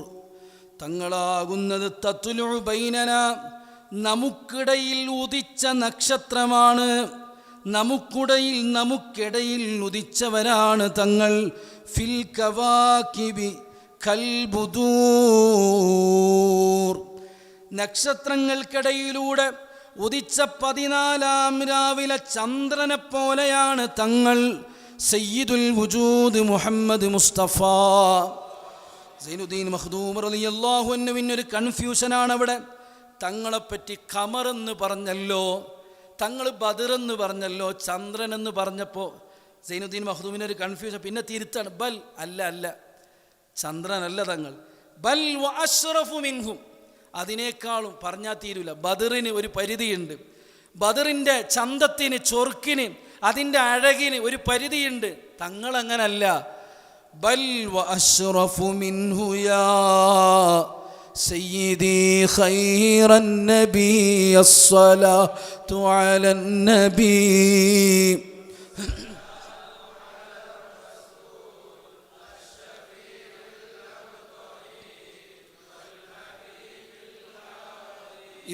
തങ്ങളാകുന്നത് تطلع بيننا നമുക്കിടയിൽ ഉദിച്ച നക്ഷത്രമാണ്. നമുക്കിടയിൽ ഉദിച്ചവരാണ് തങ്ങൾ. ഫിൽ കവാകിബി കൽ ബുദൂർ. നക്ഷത്രങ്ങൾക്കിടയിലൂടെ ഉദിച്ച 14-ാം രാവിലെ ചന്ദ്രനെ പോലെയാണ് തങ്ങൾ. സയ്യിദുൽ വുജൂദ് മുഹമ്മദ് മുസ്തഫ സൈനുദ്ദീൻ മഖ്ദൂം റളിയല്ലാഹു അൻഹുവിനൊരു കൺഫ്യൂഷനാണ് അവിടെ. തങ്ങളെപ്പറ്റി ഖമർ എന്ന് പറഞ്ഞല്ലോ, തങ്ങൾ ബദറെന്ന് പറഞ്ഞല്ലോ, ചന്ദ്രൻ എന്ന് പറഞ്ഞപ്പോൾ സൈനുദ്ദീൻ മഖ്ദൂമിനൊരു കൺഫ്യൂഷൻ. പിന്നെ തിരുത്താണ്, ബൽ അല്ല ചന്ദ്രനല്ല തങ്ങൾ, ബൽ വ അശ്റഫു മിൻഹും. അതിനേക്കാളും പറഞ്ഞാൽ തീരൂല. ബദറിന് ഒരു പരിധിയുണ്ട്. ബദറിൻ്റെ ചന്തത്തിന്, ചൊറുക്കിന്, അതിൻ്റെ അഴകിന് ഒരു പരിധിയുണ്ട്. തങ്ങൾ അങ്ങനല്ല. ബൽ വ അശ്റഫു മിൻഹു യാ സയ്യിദി ഖൈറൻ നബി അസ്സലാത്തു അലൻ നബി.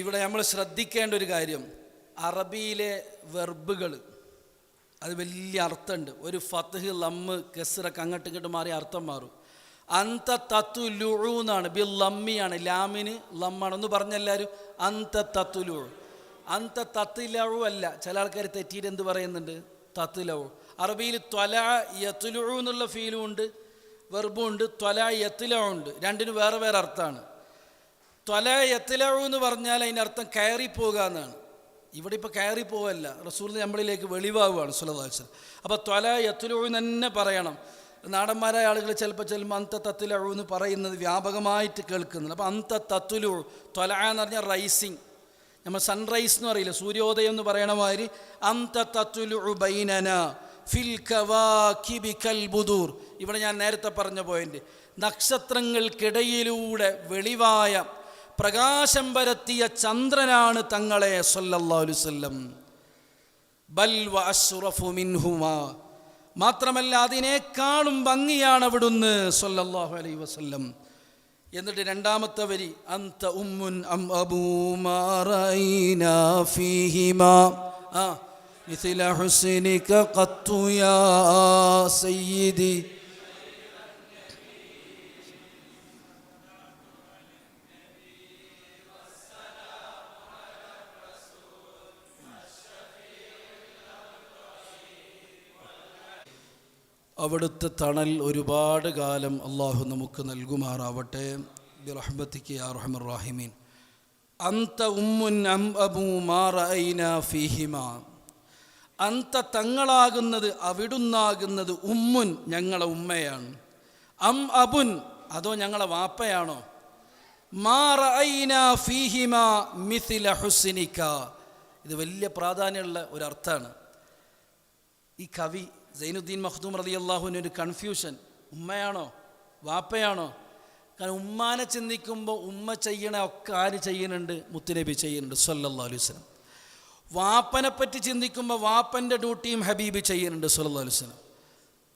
ഇവിടെ നമ്മൾ ശ്രദ്ധിക്കേണ്ട ഒരു കാര്യം, അറബിയിലെ വെർബുകൾ അത് വലിയ അർത്ഥമുണ്ട്. ഒരു ഫത്ഹ് ലമ്മ് കെസ്റൊക്കെ അങ്ങോട്ടും ഇങ്ങോട്ടും മാറി അർത്ഥം മാറും. അന്ത തത്തുലു എന്നാണ്, ബിൽ ലമ്മിയാണ്, ലാമിന് ലമ്മാണ്. ഒന്ന് പറഞ്ഞെല്ലാവരും അന്ത തത്തുലു. അന്ത തത്തുലു അല്ല, ചില ആൾക്കാർ തെറ്റിയിട്ട് എന്ത് പറയുന്നുണ്ട്, തത്തുലു. അറബിയിൽ ത്വല യത്തുലു എന്നുള്ള ഫീലും ഉണ്ട്, വെർബും ഉണ്ട്, ത്വല യത്തുലു ഉണ്ട്. രണ്ടിനും വേറെ വേറെ അർത്ഥമാണ്. ത്വല യത്തുലു എന്ന് പറഞ്ഞാൽ അതിൻ്റെ അർത്ഥം കയറിപ്പോകുക എന്നാണ്. ഇവിടെ ഇപ്പോൾ കയറിപ്പോവല്ല, റസൂൽ നമ്മളിലേക്ക് വെളിവാകുകയാണ് സ്വല്ലല്ലാഹു അലൈഹി വസല്ലം. അപ്പോൾ ത്വല യത്തുലു തന്നെ പറയണം. നാടന്മാരായ ആളുകൾ ചിലപ്പോൾ അന്ത തത്തുലു എന്ന് പറയുന്നത് വ്യാപകമായിട്ട് കേൾക്കുന്നുണ്ട്. അപ്പോൾ അന്ത തത്തുലു, ത്വല എന്ന് പറഞ്ഞാൽ റൈസിങ്, നമ്മൾ സൺറൈസ് എന്ന് പറയില്ല, സൂര്യോദയം എന്ന് പറയണ മാതിരി അന്ത തത്തുലു ബൈനന ഫിൽ കവാകിബി കൽ ബുദൂർ. ഇവിടെ ഞാൻ നേരത്തെ പറഞ്ഞ പോയിന്റ്, നക്ഷത്രങ്ങൾക്കിടയിലൂടെ വെളിവായ പ്രകാശം പരത്തിയ ചന്ദ്രനാണ് തങ്ങളെ സല്ലല്ലാഹു അലൈഹി വസല്ലം. ബൽ വ അശ്റഫു മിൻഹുമാ, മാത്രമല്ല അതിനേക്കാളും ഭംഗിയാണ് അവിടുന്ന് സല്ലല്ലാഹു അലൈഹി വസല്ലം. എന്നിട്ട് രണ്ടാമത്തെ വരി, അന്ത ഉമ്മുൻ അം അബൂ മാ റഅയ്നാ ഫീഹിമാ മിസ്ല ഹുസ്നിക ഖത്തു യാ സയ്യിദി. അവിടുത്തെ തണൽ ഒരുപാട് കാലം അള്ളാഹു നമുക്ക് നൽകുമാറാവട്ടെ. ബിറഹ്മതിക യാ അർഹമർ റഹീമീൻ. അന്ത ഉമ്മുൻ അം അബൂ മാ റഅയ്നാ ഫീഹിമാ. അന്ത തങ്ങളാകുന്നത്, അവിടുന്നാകുന്നത്, ഉമ്മുൻ ഞങ്ങളെ ഉമ്മയാണ്, അം അബുൻ അതോ ഞങ്ങളെ വാപ്പയാണോ, മാ റഅയ്നാ ഫീഹിമാ മിസ്ല ഹുസ്നിക. ഇത് വലിയ പ്രാധാന്യമുള്ള ഒരർത്ഥമാണ്. ഈ കവി സൈനുദ്ദീൻ മഖ്ദൂം റളിയല്ലാഹു അൻഹു ഒരു കൺഫ്യൂഷൻ, ഉമ്മയാണോ വാപ്പയാണോ? കാരണം ഉമ്മാനെ ചിന്തിക്കുമ്പോൾ ഉമ്മ ചെയ്യണ ഒക്കെ ആര് ചെയ്യുന്നുണ്ട്? മുത്തുനബി ചെയ്യുന്നുണ്ട് സല്ലല്ലാഹു അലൈഹി വസല്ലം. വാപ്പനെ പറ്റി ചിന്തിക്കുമ്പോൾ വാപ്പൻ്റെ ഡ്യൂട്ടിയും ഹബീബ് ചെയ്യുന്നുണ്ട് സല്ലല്ലാഹു അലൈഹി വസല്ലം.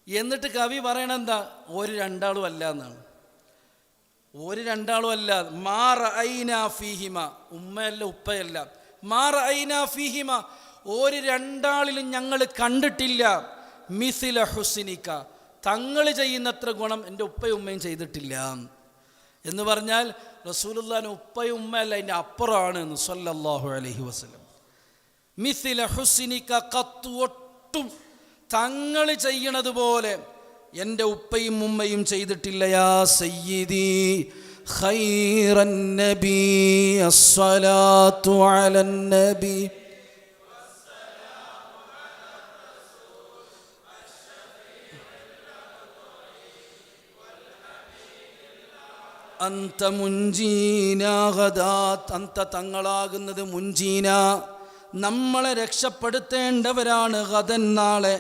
എന്നിട്ട് കവി പറയണെന്താ, ഒരു രണ്ടാളും അല്ല എന്നാണ്. ഒരു രണ്ടാളും അല്ല. മാ റഅയ്നാ ഫീഹിമ, ഉമ്മയല്ല ഉപ്പയല്ല, മാ റഅയ്നാ ഫീഹിമ, ഒരു രണ്ടാളിലും ഞങ്ങൾ കണ്ടിട്ടില്ല, മിസ്ല ഹുസ്നിക, തങ്ങൾ ചെയ്യുന്നത്ര ഗുണം എൻ്റെ ഉപ്പയും ഉമ്മയും ചെയ്തിട്ടില്ല എന്ന് പറഞ്ഞാൽ റസൂലുള്ളാഹിന്റെ ഉപ്പയും ഉമ്മയല്ല, അതിൻ്റെ അപ്പുറമാണ് എന്ന് സല്ലല്ലാഹു അലൈഹി വസല്ലം. മിസ്ല ഹുസ്നിക ഖത്തു, ഒട്ടും തങ്ങൾ ചെയ്യണത് പോലെ എൻ്റെ ഉപ്പയും ഉമ്മയും ചെയ്തിട്ടില്ല. യാ സയ്യിദി ഖൈറൻ നബി അസ്സലാത്തു അലൻ നബി. അന്ത മുൻജീന ഗദാത്, അന്ത തങ്ങളാകുന്നത്, മുൻജീന നമ്മളെ രക്ഷപ്പെടുത്തേണ്ടവരാണ്, ഗദൻ നാളെ,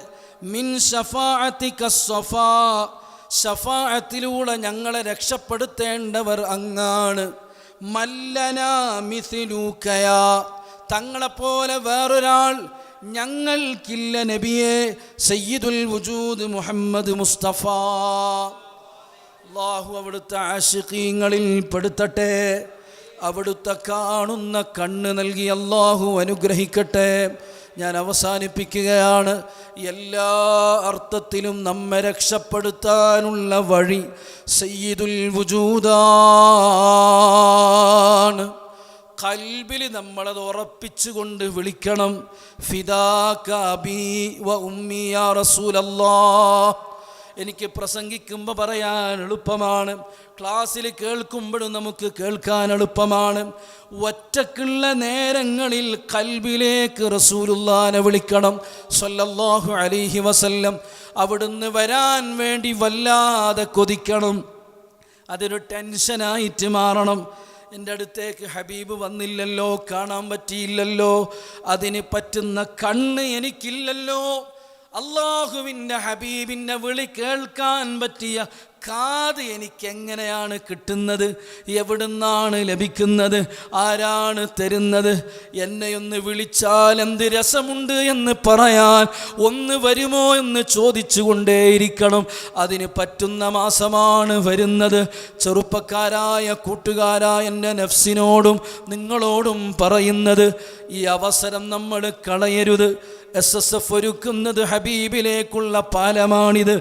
മിൻ ശഫാഅതിക സഫാ, ശഫാഅത്തിലൂടെ ഞങ്ങളെ രക്ഷപ്പെടുത്തേണ്ടവർ അങ്ങാണ്. മല്ലനാ മിസ്ലുകയാ, തങ്ങളെപ്പോലെ വേറൊരാൾ ഞങ്ങൾക്കില്ല നബിയെ. സയ്യിദുൽ വുജൂദ് മുഹമ്മദ് മുസ്തഫ. അല്ലാഹു അവിടുത്തെ ആശിഖീങ്ങളിൽ പെടുത്തട്ടെ, അവിടുത്തെ കാണുന്ന കണ്ണ് നൽകി അല്ലാഹു അനുഗ്രഹിക്കട്ടെ. ഞാൻ അവസാനിപ്പിക്കുകയാണ്. എല്ലാ അർത്ഥത്തിലും നമ്മെ രക്ഷപ്പെടുത്താനുള്ള വഴി സയ്യിദുൽ വുജൂദാണ്. ഖൽബിൽ നമ്മളത് ഉറപ്പിച്ചുകൊണ്ട് വിളിക്കണം. ഫിദാക അബീ വ ഉമ്മി യാ റസൂലല്ലാഹ്. എനിക്ക് പ്രസംഗിക്കുമ്പോൾ പറയാൻ എളുപ്പമാണ്, ക്ലാസ്സിൽ കേൾക്കുമ്പോഴും നമുക്ക് കേൾക്കാൻ എളുപ്പമാണ്. ഒറ്റക്കുള്ള നേരങ്ങളിൽ ഖൽബിലേക്ക് റസൂലുള്ളാഹിനെ വിളിക്കണം സ്വല്ലല്ലാഹു അലൈഹി വസല്ലം. അവിടുന്ന് വരാൻ വേണ്ടി വല്ലാതെ കൊതിക്കണം. അതൊരു ടെൻഷനായിട്ട് മാറണം. എൻ്റെ അടുത്തേക്ക് ഹബീബ് വന്നില്ലല്ലോ, കാണാൻ പറ്റിയില്ലല്ലോ, അതിന് പറ്റുന്ന കണ്ണ് എനിക്കില്ലല്ലോ, അള്ളാഹുവിൻ്റെ ഹബീബിൻ്റെ വിളി കേൾക്കാൻ പറ്റിയ കാത് എനിക്കെങ്ങനെയാണ് കിട്ടുന്നത്, എവിടുന്നാണ് ലഭിക്കുന്നത്, ആരാണ് തരുന്നത്? എന്നെയൊന്ന് വിളിച്ചാൽ എന്ത് രസമുണ്ട് എന്ന് പറയാൻ ഒന്ന് വരുമോ എന്ന് ചോദിച്ചുകൊണ്ടേയിരിക്കണം. അതിന് പറ്റുന്ന മാസമാണ് വരുന്നത്. ചെറുപ്പക്കാരായ കൂട്ടുകാരായ എൻ്റെ നഫ്സിനോടും നിങ്ങളോടും പറയുന്നത്, ഈ അവസരം നമ്മൾ കളയരുത്. SSF ഒരുക്കുന്നത് ഹബീബിലേക്കുള്ള പാലമാണിത്.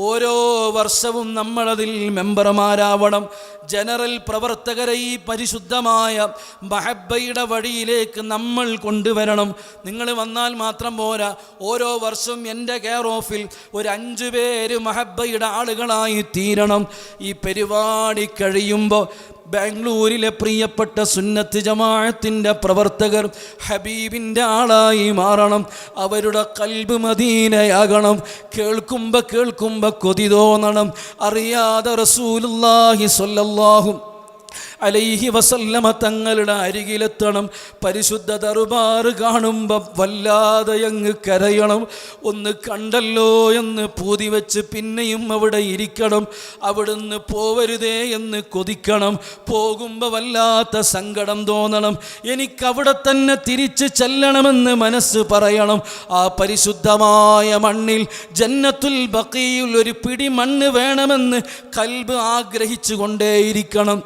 ഓരോ വർഷവും നമ്മളതിൽ മെമ്പർമാരാവണം. ജനറൽ പ്രവർത്തകരെ ഈ പരിശുദ്ധമായ മഹബ്ബയുടെ വഴിയിലേക്ക് നമ്മൾ കൊണ്ടുവരണം. നിങ്ങൾ വന്നാൽ മാത്രം പോരാ, ഓരോ വർഷവും എൻ്റെ കെയർ ഓഫിൽ ഒരു 5 പേര് മഹബ്ബയുടെ ആളുകളായി തീരണം. ഈ പരിപാടി കഴിയുമ്പോൾ ബാംഗ്ലൂരിലെ പ്രിയപ്പെട്ട സുന്നത്ത് ജമാഅത്തിൻ്റെ പ്രവർത്തകർ ഹബീബിൻ്റെ ആളായി മാറണം. അവരുടെ ഖൽബ് മദീനയാകണം. കേൾക്കുമ്പോൾ കൊതി തോന്നണം. അറിയാതെ റസൂലുള്ളാഹി സ്വല്ലല്ലാഹു അലൈഹി വസല്ലമ തങ്ങളുടെ അരികിലെത്തണം. പരിശുദ്ധ ദർബാർ കാണുമ്പം വല്ലാതെ അങ്ങ് കരയണം. ഒന്ന് കണ്ടല്ലോ എന്ന് പൂതി വെച്ച് പിന്നെയും അവിടെ ഇരിക്കണം. അവിടുന്ന് പോവരുതേ എന്ന് കൊതിക്കണം. പോകുമ്പോൾ വല്ലാത്ത സങ്കടം തോന്നണം. എനിക്കവിടെ തന്നെ തിരിച്ച് ചെല്ലണമെന്ന് മനസ്സ് പറയണം. ആ പരിശുദ്ധമായ മണ്ണിൽ ജന്നത്തുൽ ബഖീയിൽ ഒരു പിടി മണ്ണ് വേണമെന്ന് ഖൽബ് ആഗ്രഹിച്ചു കൊണ്ടേയിരിക്കണം.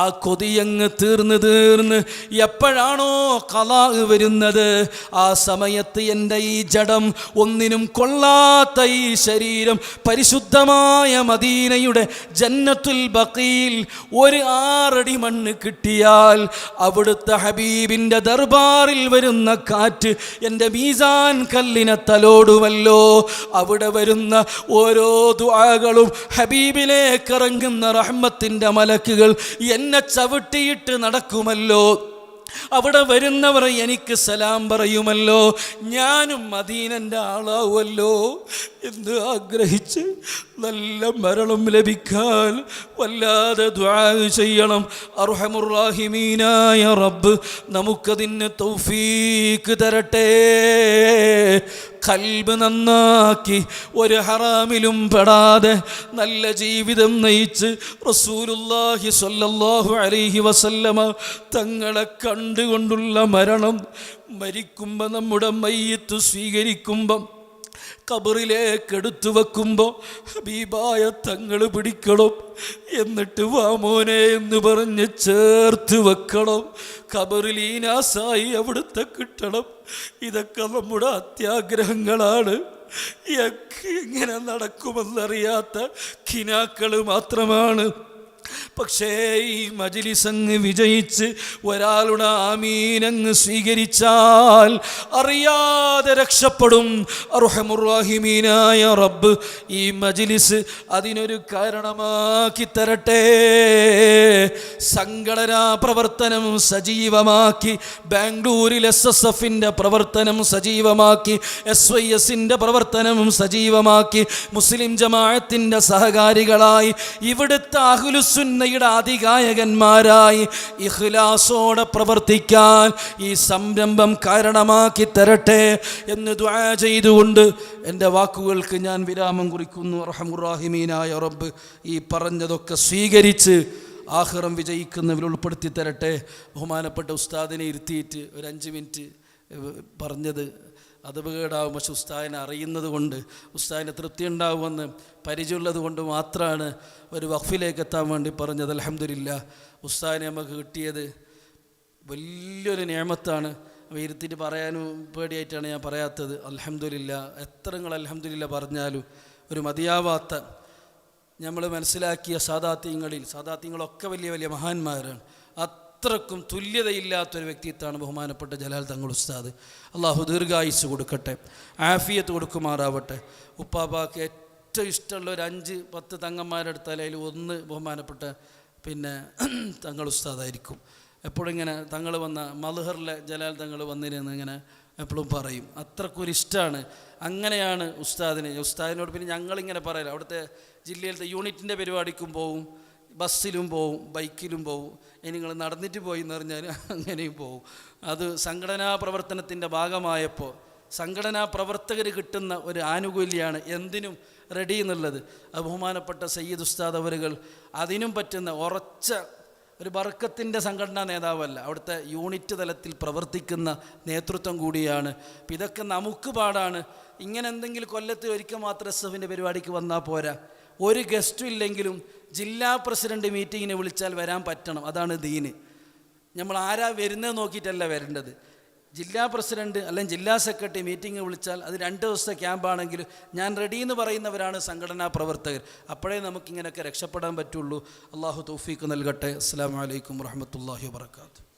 ആ കൊതിയങ്ങ് തീർന്ന് എപ്പോഴാണോ ഖലാ വരുന്നത്, ആ സമയത്ത് എൻ്റെ ഈ ജഡം, ഒന്നിനും കൊള്ളാത്ത ഈ ശരീരം പരിശുദ്ധമായ മദീനയുടെ ജന്നത്തുൽ ബഖീൽ ഒരു 6 അടി മണ്ണ് കിട്ടിയാൽ അവിടുത്തെ ഹബീബിൻ്റെ ദർബാറിൽ വരുന്ന കാറ്റ് എൻ്റെ മീസാൻ കല്ലിനെ തലോടുമല്ലോ. അവിടെ വരുന്ന ഓരോ ദുആകളും ഹബീബിലേക്ക് ഇറങ്ങുന്ന റഹ്മത്തിൻ്റെ മലക്കുകൾ എന്നെ ചവിട്ടിയിട്ട് നടക്കുമല്ലോ. അവിടെ വരുന്നവർ എനിക്ക് സലാം പറയുമല്ലോ. ഞാനും മദീനൻ്റെ ആളാവുമല്ലോ എന്ന് ആഗ്രഹിച്ച് നല്ല മരണം ലഭിക്കാൻ വല്ലാതെ ദുആ ചെയ്യണം. അർഹമുർ റഹീമീനായ റബ്ബ് നമുക്കതിന് തൗഫീക്ക് തരട്ടെ. ഖൽബ് നന്നാക്കി ഒരു ഹറാമിലും പെടാതെ നല്ല ജീവിതം നയിച്ച് റസൂലുള്ളാഹി സ്വല്ലല്ലാഹു അലൈഹി വസല്ലമ തങ്ങളെ കണ്ടുകൊണ്ടുള്ള മരണം. മരിക്കുമ്പോൾ നമ്മുടെ മയ്യിത്ത് സ്വീകരിക്കുമ്പം ഖബറിലേക്ക് എടുത്തു വെക്കുമ്പോൾ ഹബീബായ തങ്ങൾ പിടിക്കണം. എന്നിട്ട് വാമോനെ എന്ന് പറഞ്ഞ് ചേർത്ത് വെക്കണം. ഖബറിൽ ഈനാസായി അവിടുത്തെ കിട്ടണം. ഇതൊക്കെ നമ്മുടെ അത്യാഗ്രഹങ്ങളാണ്. എങ്ങനെ നടക്കുമെന്നറിയാത്ത ഖിനാക്കൾ മാത്രമാണ്. പക്ഷേ ഈ മജ്‌ലിസ് അങ്ങ് വിജയിച്ച് ഒരാളുടെ ആമീനങ്ങ് സ്വീകരിച്ചാൽ അറിയാതെ രക്ഷപ്പെടും. അർഹമുർ റഹീമീനായ റബ്ബ് ഈ മജ്‌ലിസ് അതിനൊരു കാരണമാക്കി തരട്ടെ. സംഘടനാ പ്രവർത്തനം സജീവമാക്കി, ബാംഗ്ലൂരിൽ SSFൻ്റെ പ്രവർത്തനം സജീവമാക്കി, SYSൻ്റെ പ്രവർത്തനം സജീവമാക്കി, മുസ്ലിം ജമാഅത്തിൻ്റെ സഹകാരികളായി, ഇവിടുത്തെ അഹ്ലുസുന്നയുടെ അധികായകന്മാരായി ഇഖ്ലാസോടെ പ്രവർത്തിക്കാൻ ഈ സംരംഭം കാരണമാക്കി തരട്ടെ എന്ന് ദുആ ചെയ്തുകൊണ്ട് എൻ്റെ വാക്കുകൾക്ക് ഞാൻ വിരാമം കുറിക്കുന്നു. അർഹമുർ റഹീമീനായ റബ്ബ് ഈ പറഞ്ഞതൊക്കെ സ്വീകരിച്ച് ആഖിറം വിജയിക്കുന്നവരിൽ ഉൾപ്പെടുത്തി തരട്ടെ. ബഹുമാനപ്പെട്ട ഉസ്താദിനെ ഇരുത്തിയിട്ട് ഒരു 5 മിനിറ്റ് പറഞ്ഞത് അതപകേടാവും. പക്ഷെ ഉസ്താദിനെ അറിയുന്നത് കൊണ്ട്, ഉസ്താദിന് തൃപ്തി ഉണ്ടാവുമെന്ന് പരിചയമുള്ളത് കൊണ്ട് മാത്രമാണ് ഒരു വഖഫിലേക്ക് എത്താൻ വേണ്ടി പറഞ്ഞത്. അൽഹംദുലില്ലാ, ഉസ്താദിനെ നമുക്ക് കിട്ടിയത് വലിയൊരു നിഅമത്താണ്. ഇരുത്തിയിട്ട് പറയാനും പേടിയായിട്ടാണ് ഞാൻ പറയാത്തത്. അൽഹംദുലില്ലാ, എത്ര നിങ്ങൾ അൽഹംദുലില്ലാ പറഞ്ഞാലും ഒരു മതിയാവാത്ത, നമ്മൾ മനസ്സിലാക്കിയ സാദാത്യങ്ങളൊക്കെ വലിയ വലിയ മഹാന്മാരാണ്. അത്രക്കും തുല്യതയില്ലാത്തൊരു വ്യക്തിത്വമാണ് ബഹുമാനപ്പെട്ട ജലാൽ തങ്ങൾ ഉസ്താദ്. അള്ളാഹു ദീർഘായുസ്സ് കൊടുക്കട്ടെ, ആഫിയത്ത് കൊടുക്കുമാറാവട്ടെ. ഉപ്പാപ്പാക്ക് ഏറ്റവും ഇഷ്ടമുള്ള ഒരു 5-10 തങ്ങന്മാരെടുത്താൽ അതിൽ ഒന്ന് ബഹുമാനപ്പെട്ട തങ്ങൾ ഉസ്താദായിരിക്കും. എപ്പോഴും ഇങ്ങനെ തങ്ങൾ വന്ന മൽഹറിലെ ജലാൽ തങ്ങൾ വന്നിരുന്ന് ഇങ്ങനെ എപ്പോഴും പറയും. അത്രക്കൊരു ഇഷ്ടമാണ്. അങ്ങനെയാണ് ഉസ്താദിനോട്. പിന്നെ ഞങ്ങളിങ്ങനെ പറയില്ല, അവിടുത്തെ ജില്ലയിലത്തെ യൂണിറ്റിൻ്റെ പരിപാടിക്കും പോവും, ബസ്സിലും പോവും, ബൈക്കിലും പോവും. ഇനി നിങ്ങൾ നടന്നിട്ട് പോയി എന്ന് പറഞ്ഞാൽ അങ്ങനെയും പോവും. അത് സംഘടനാ പ്രവർത്തനത്തിൻ്റെ ഭാഗമായപ്പോൾ സംഘടനാ പ്രവർത്തകർ കിട്ടുന്ന ഒരു ആനുകൂല്യമാണ് എന്തിനും റെഡി എന്നുള്ളത്. ബഹുമാനപ്പെട്ട സയ്യിദ് ഉസ്താദ് അവറുകൾ അതിനും പറ്റുന്ന ഉറച്ച ഒരു ബർക്കത്തിൻ്റെ സംഘടനാ നേതാവല്ല, അവിടുത്തെ യൂണിറ്റ് തലത്തിൽ പ്രവർത്തിക്കുന്ന നേതൃത്വം കൂടിയാണ്. അപ്പം ഇതൊക്കെ നമുക്ക് പാടാണ്. ഇങ്ങനെ എന്തെങ്കിലും കൊല്ലത്ത് ഒരിക്കൽ മാത്രം എസ്എഫിൻ്റെ പരിപാടിക്ക് വന്നാൽ പോരാ, ഒരു ഗസ്റ്റും ഇല്ലെങ്കിലും ജില്ലാ പ്രസിഡന്റ് മീറ്റിങ്ങിന് വിളിച്ചാൽ വരാൻ പറ്റണം. അതാണ് ദീന്. നമ്മൾ ആരാ വരുന്നത് നോക്കിയിട്ടല്ല വരേണ്ടത്. ജില്ലാ പ്രസിഡന്റ് അല്ലെങ്കിൽ ജില്ലാ സെക്രട്ടറി മീറ്റിംഗ് വിളിച്ചാൽ അത് 2 ദിവസത്തെ ക്യാമ്പാണെങ്കിൽ ഞാൻ റെഡി എന്ന് പറയുന്നവരാണ് സംഘടനാ പ്രവർത്തകർ. അപ്പോഴേ നമുക്കിങ്ങനെയൊക്കെ രക്ഷപ്പെടാൻ പറ്റുള്ളൂ. അള്ളാഹു തൗഫീഖ് നൽകട്ടെ. അസ്സലാമു അലൈക്കും വറഹ്മത്തുള്ളാഹി വബറകാതുഹു.